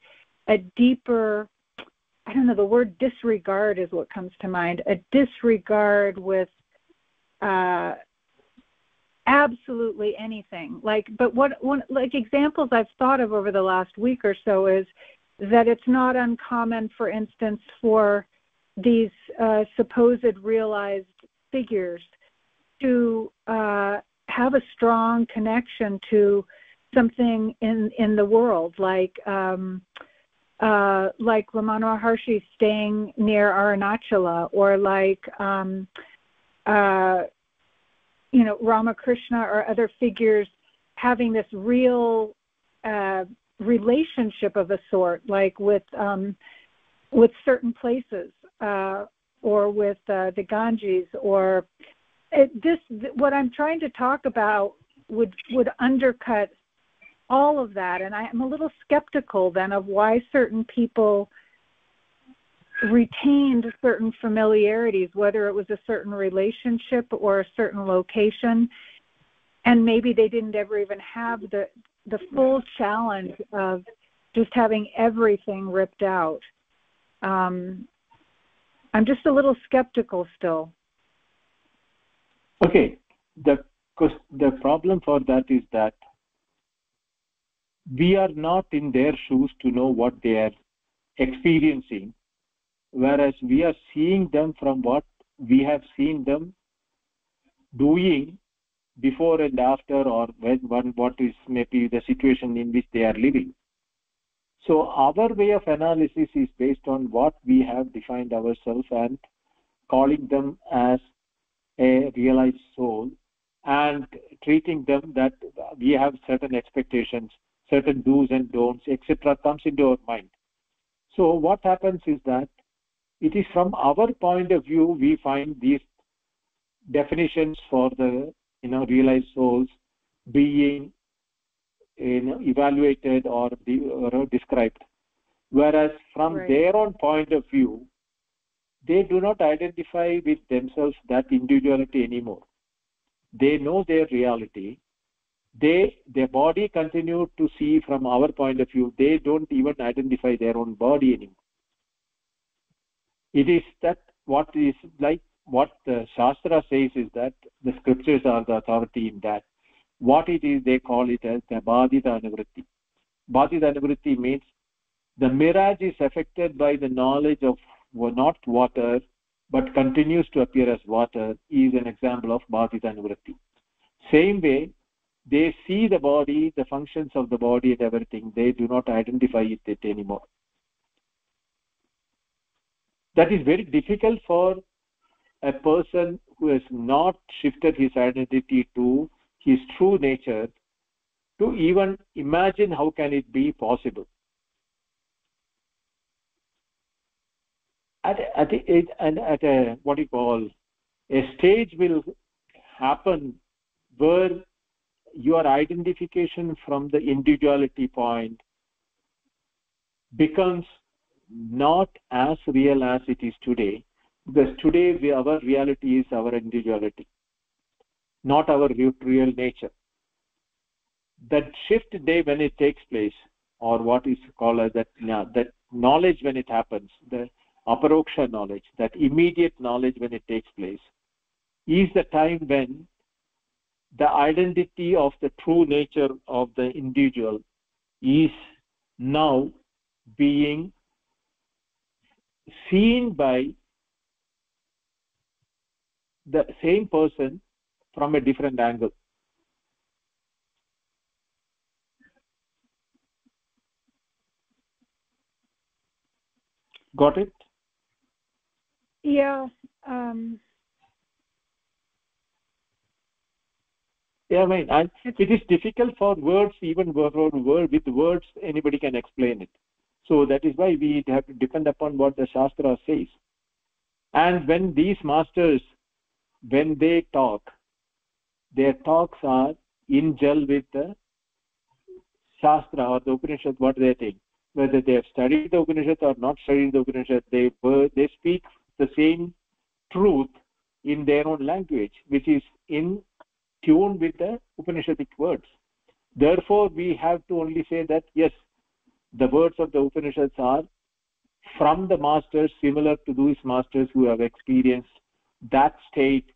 a deeper, I don't know, the word disregard is what comes to mind, a disregard with absolutely anything. But like examples I've thought of over the last week or so is that it's not uncommon, for instance, for these supposed realized figures to have a strong connection to something in the world, like Ramana Maharshi staying near Arunachala, or like Ramakrishna or other figures having this real relationship of a sort, like with certain places, or with the Ganges, or what I'm trying to talk about would undercut all of that. And I'm a little skeptical then of why certain people retained certain familiarities, whether it was a certain relationship or a certain location, and maybe they didn't ever even have the full challenge of just having everything ripped out. I'm just a little skeptical still. Okay, the problem for that is that we are not in their shoes to know what they are experiencing, whereas we are seeing them from what we have seen them doing before and after, or what is maybe the situation in which they are living. So our way of analysis is based on what we have defined ourselves and calling them as a realized soul, and treating them that we have certain expectations, certain do's and don'ts, etc. comes into our mind. So what happens is that it is from our point of view we find these definitions for the realized souls being evaluated or described, whereas from their own point of view they do not identify with themselves that individuality anymore. They know their reality. Their body continue to see from our point of view. They don't even identify their own body anymore. It is that what the Shastra says is that the scriptures are the authority in that. What it is, they call it as the Badita Anuvritti. Badita Anuvritti means the mirage is affected by the knowledge of not water, but continues to appear as water, is an example of Badita Anuvritti. Same way, they see the body, the functions of the body and everything. They do not identify it anymore. That is very difficult for a person who has not shifted his identity to his true nature to even imagine how can it be possible. At a what you call a stage will happen where your identification from the individuality point becomes not as real as it is today, because today our reality is our individuality, not our real nature. That shift day when it takes place, or what is called as that knowledge when it happens, the aparoksha knowledge, that immediate knowledge when it takes place, is the time when the identity of the true nature of the individual is now being seen by the same person from a different angle. Got it? Yeah. Yeah, I mean, and it is difficult for words, even with words, anybody can explain it. So that is why we have to depend upon what the Shastra says. And when these masters, when they talk, their talks are in gel with the Shastra or the Upanishad, what they think. Whether they have studied the Upanishad or not studied the Upanishad, they speak the same truth in their own language, which is in tune with the Upanishadic words. Therefore, we have to only say that, yes, the words of the Upanishads are from the masters, similar to those masters who have experienced that state,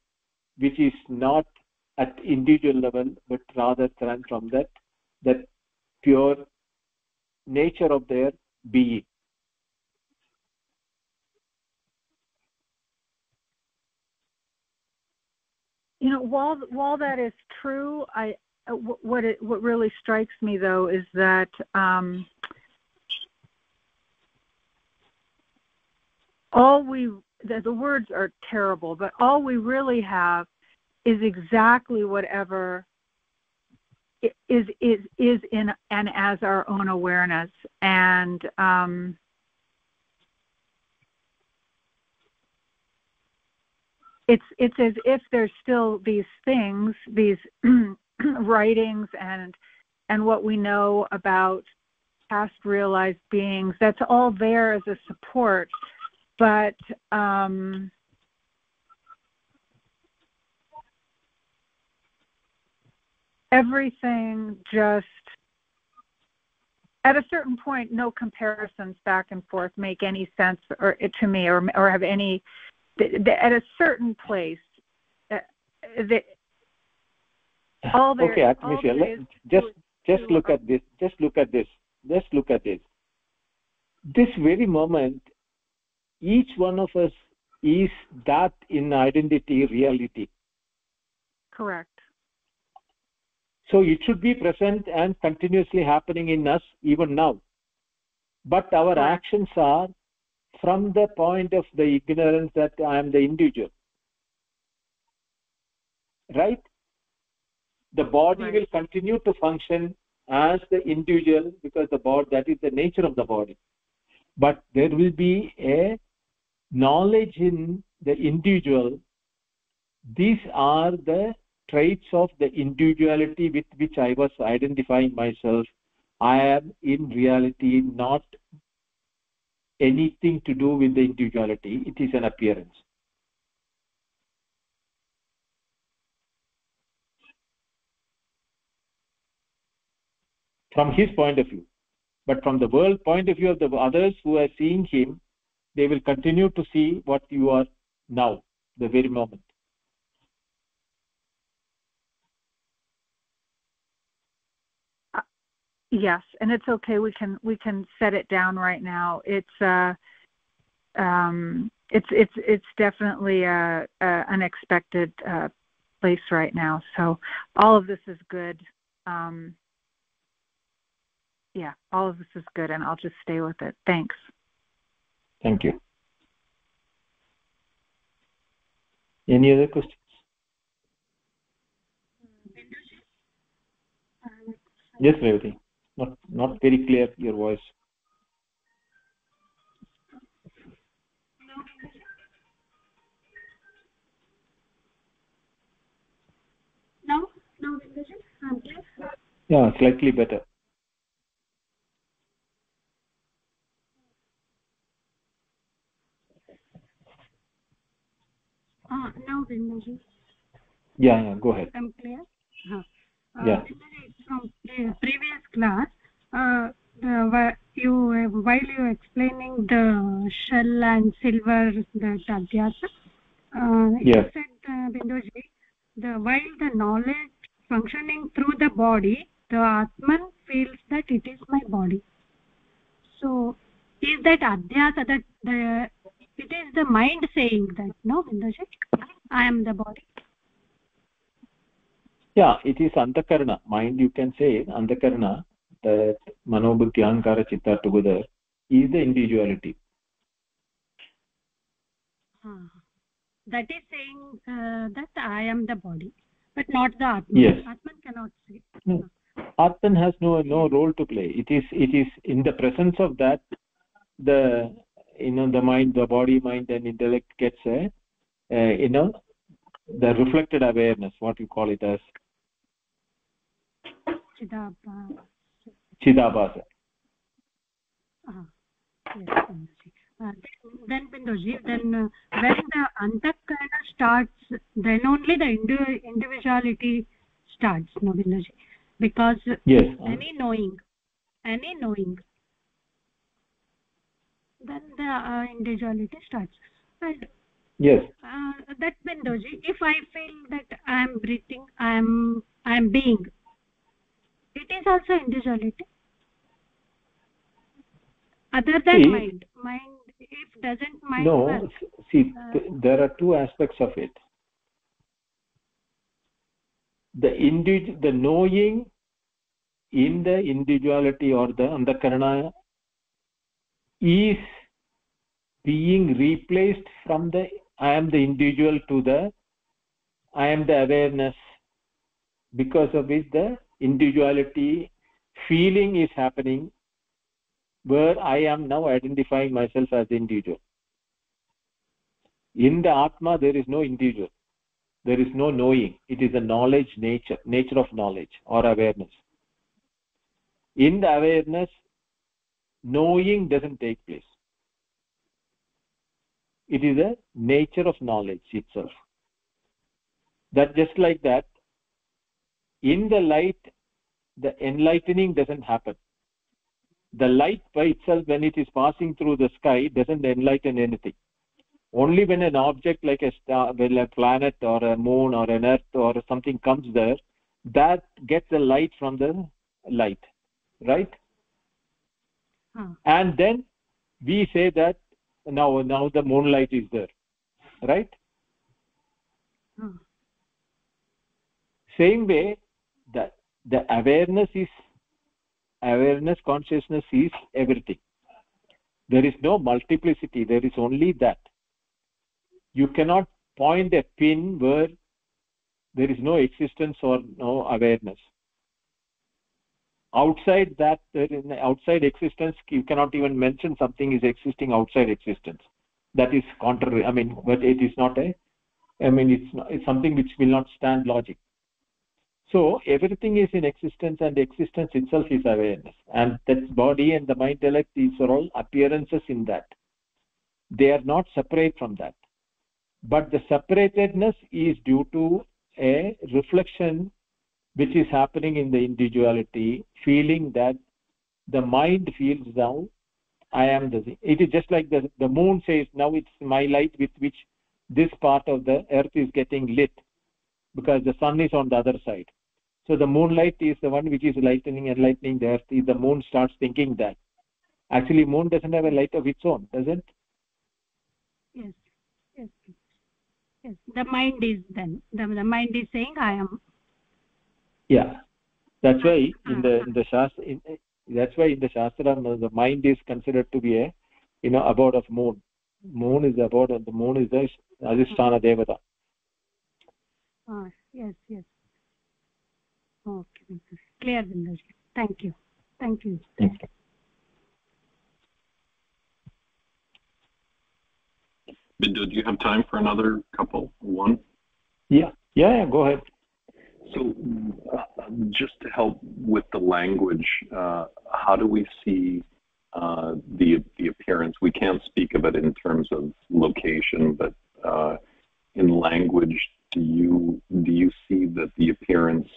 which is not at individual level, but rather from that pure nature of their being. You know, while that is true, what really strikes me though is that the words are terrible, but all we really have is exactly whatever is in and as our own awareness, and it's as if there's still these things, these writings and what we know about past realized beings, that's all there as a support, but everything just, at a certain point, no comparisons back and forth make any sense to me or have any, at a certain place, all there, okay, Artemisia, just look at this. Just look at this. This very moment, each one of us is that in identity, reality. Correct. So it should be present and continuously happening in us even now. But our actions are from the point of the ignorance that I am the individual. Right? The body will continue to function as the individual because the body, that is the nature of the body. But there will be a knowledge in the individual. These are the traits of the individuality with which I was identifying myself. I am in reality not anything to do with the individuality. It is an appearance. From his point of view. But from the world point of view of the others who are seeing him, they will continue to see what you are now, the very moment. Yes, and it's okay. We can set it down right now. It's definitely a unexpected place right now. So all of this is good. Yeah, all of this is good, and I'll just stay with it. Thanks. Thank you. Any other questions? Yes, Revati. Not very clear, your voice. Now, yeah, slightly better. Now, Vindaji. Yeah, go ahead. I'm clear. Yeah. From the previous class, while you were explaining the shell and silver, that adhyasa, you said, Binduji, while the knowledge functioning through the body, the Atman feels that it is my body. So, is that adhyasa, that it is the mind saying that, no, Binduji? I am the body. Yeah, it is antakarana. Mind, you can say antakarana, that manobuddhi ahankara chitta together is the individuality. That is saying that I am the body, but not the Atman. Yes. Atman cannot say. No. Atman has no role to play. It is in the presence of that the mind, the body, mind, and intellect gets the reflected awareness, what you call it as Chidabhasa. Yes, then Binduji, then when the Antakarana starts, then only the individuality starts, no Binduji, because yes, any knowing, then the individuality starts. And yes, that Binduji, if I feel that I am breathing, I am being, it is also individuality. Other than mind if doesn't mind no well, see there are two aspects of it. The knowing in the individuality or the antakarana is being replaced from the I am the individual to the I am the awareness, because of which the individuality feeling is happening, where I am now identifying myself as the individual. In the Atma there is no individual, there is no knowing. It is a knowledge nature of knowledge or awareness. In the awareness, knowing doesn't take place. It is a nature of knowledge itself. That just like that, in the light, the enlightening doesn't happen. The light by itself, when it is passing through the sky, doesn't enlighten anything. Only when an object like a star, well, a planet or a moon or an earth or something comes there, that gets the light from the light, right? And then we say that now the moonlight is there, right? Same way, that the awareness consciousness is everything. There is no multiplicity, there is only that. You cannot point a pin where there is no existence or no awareness. Outside that, outside existence, you cannot even mention something is existing outside existence. That is contrary. But it is not it's something which will not stand logic. So everything is in existence, and existence itself is awareness. And that body and the mind intellect, these are all appearances in that. They are not separate from that. But the separatedness is due to a reflection which is happening in the individuality, feeling that the mind feels now I am the thing. It is just like the moon says, now it's my light with which this part of the earth is getting lit, because the sun is on the other side. So the moonlight is the one which is enlightening the earth. The moon starts thinking that actually moon doesn't have a light of its own, does it? Yes. The mind is then the mind is saying I am. Yeah, that's why in the shastra, that's why in the shastra the mind is considered to be a abode of moon. Moon is the abode, and the moon is the adhisthana devata. Yes. Okay, clear, Binduji. Thank you. Bindu, do you have time for another couple? One? Yeah, go ahead. So just to help with the language, how do we see the appearance? We can't speak of it in terms of location, but in language, do you see that the appearance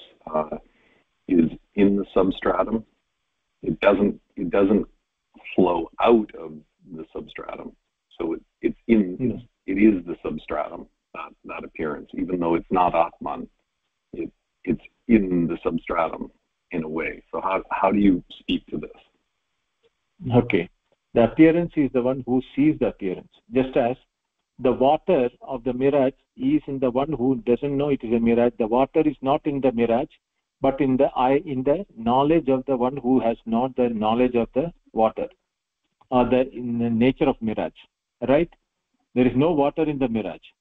is in the substratum? It doesn't flow out of the substratum. So it is the substratum, that appearance, even though it's not Atman. It's in the substratum in a way. So how do you speak to this? Okay, the appearance is the one who sees the appearance, just as the water of the mirage is in the one who doesn't know it is a mirage. The water is not in the mirage, but in the knowledge of the one who has not the knowledge of the water, or in the nature of mirage, right? There is no water in the mirage,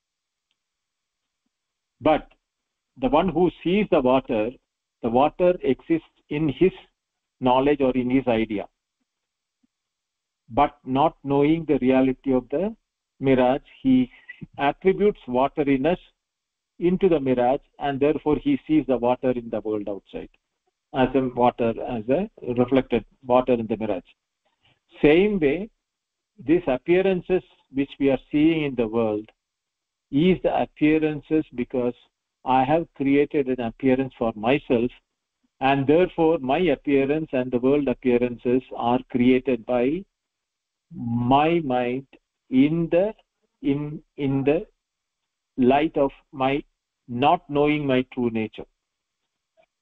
but the one who sees the water exists in his knowledge or in his idea, but not knowing the reality of the mirage, he attributes wateriness into the mirage, and therefore he sees the water in the world outside as a water, as a reflected water in the mirage. Same way, these appearances which we are seeing in the world is the appearances because I have created an appearance for myself, and therefore my appearance and the world appearances are created by my mind in the light of my not knowing my true nature.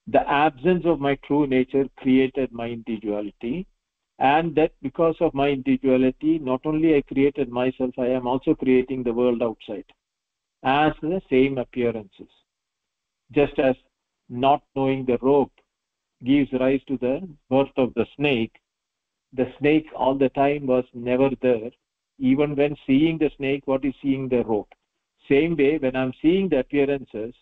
The absence of my true nature created my individuality, and that because of my individuality, not only I created myself, I am also creating the world outside as the same appearances. Just as not knowing the rope gives rise to the birth of the snake all the time was never there. Even when seeing the snake, what is seeing? The rope. Same way, when I'm seeing the appearances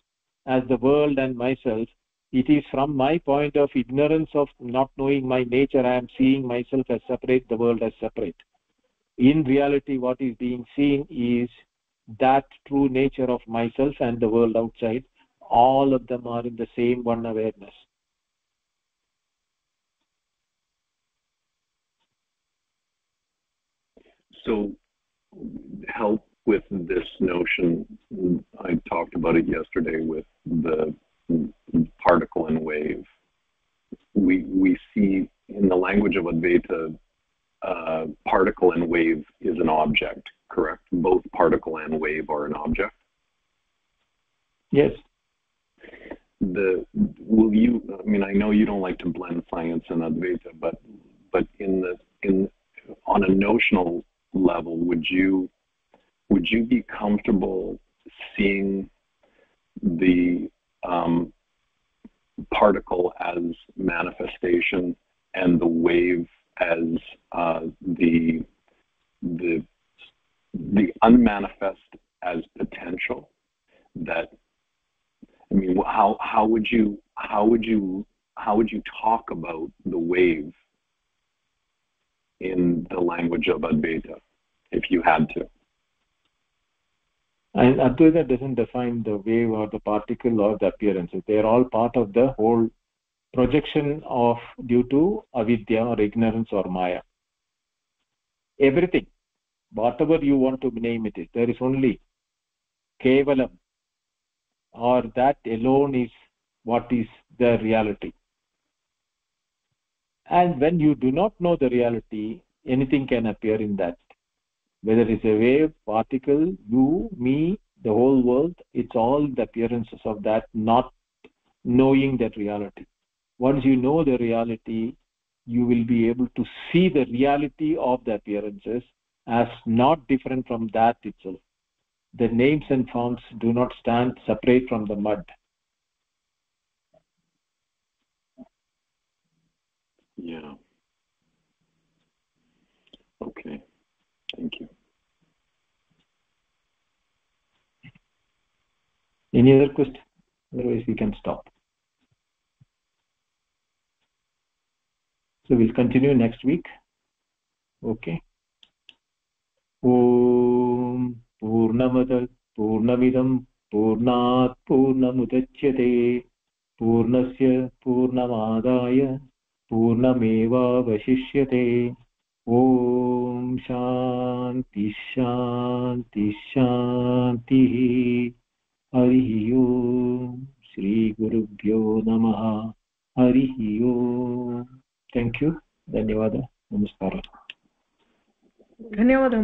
as the world and myself, it is from my point of ignorance of not knowing my nature, I am seeing myself as separate, the world as separate. In reality, what is being seen is that true nature of myself and the world outside. All of them are in the same one awareness. So help with this notion, I talked about it yesterday with the particle and wave. We see in the language of Advaita, particle and wave is an object, correct? Both particle and wave are an object? Yes. Will you, I mean, I know you don't like to blend science and Advaita, but on a notional level, would you be comfortable seeing the particle as manifestation and the wave as the unmanifest as potential? That, I mean, how would you talk about the wave in the language of Advaita if you had to? And Advaita doesn't define the wave or the particle or the appearances. They are all part of the whole projection of due to avidya or ignorance or maya. Everything, whatever you want to name it, there is only kevalam, or that alone is what is the reality. And when you do not know the reality, anything can appear in that. Whether it's a wave, particle, you, me, the whole world, it's all the appearances of that, not knowing that reality. Once you know the reality, you will be able to see the reality of the appearances as not different from that itself. The names and forms do not stand separate from the mud. Yeah. Okay. Thank you. Any other question? Otherwise, we can stop. So we'll continue next week. Okay. Om Purnamada Purnamidam Purnat Purnamudachyate Purnasya Purnamadaya Purnameva Vashishyate. Om Shanti Shanti Shanti. Harihi Om. Shri Gurubhyo Namaha. Harihi Om. Thank you. Dhanyawada. Namaskara. ಧನ್ಯವಾದ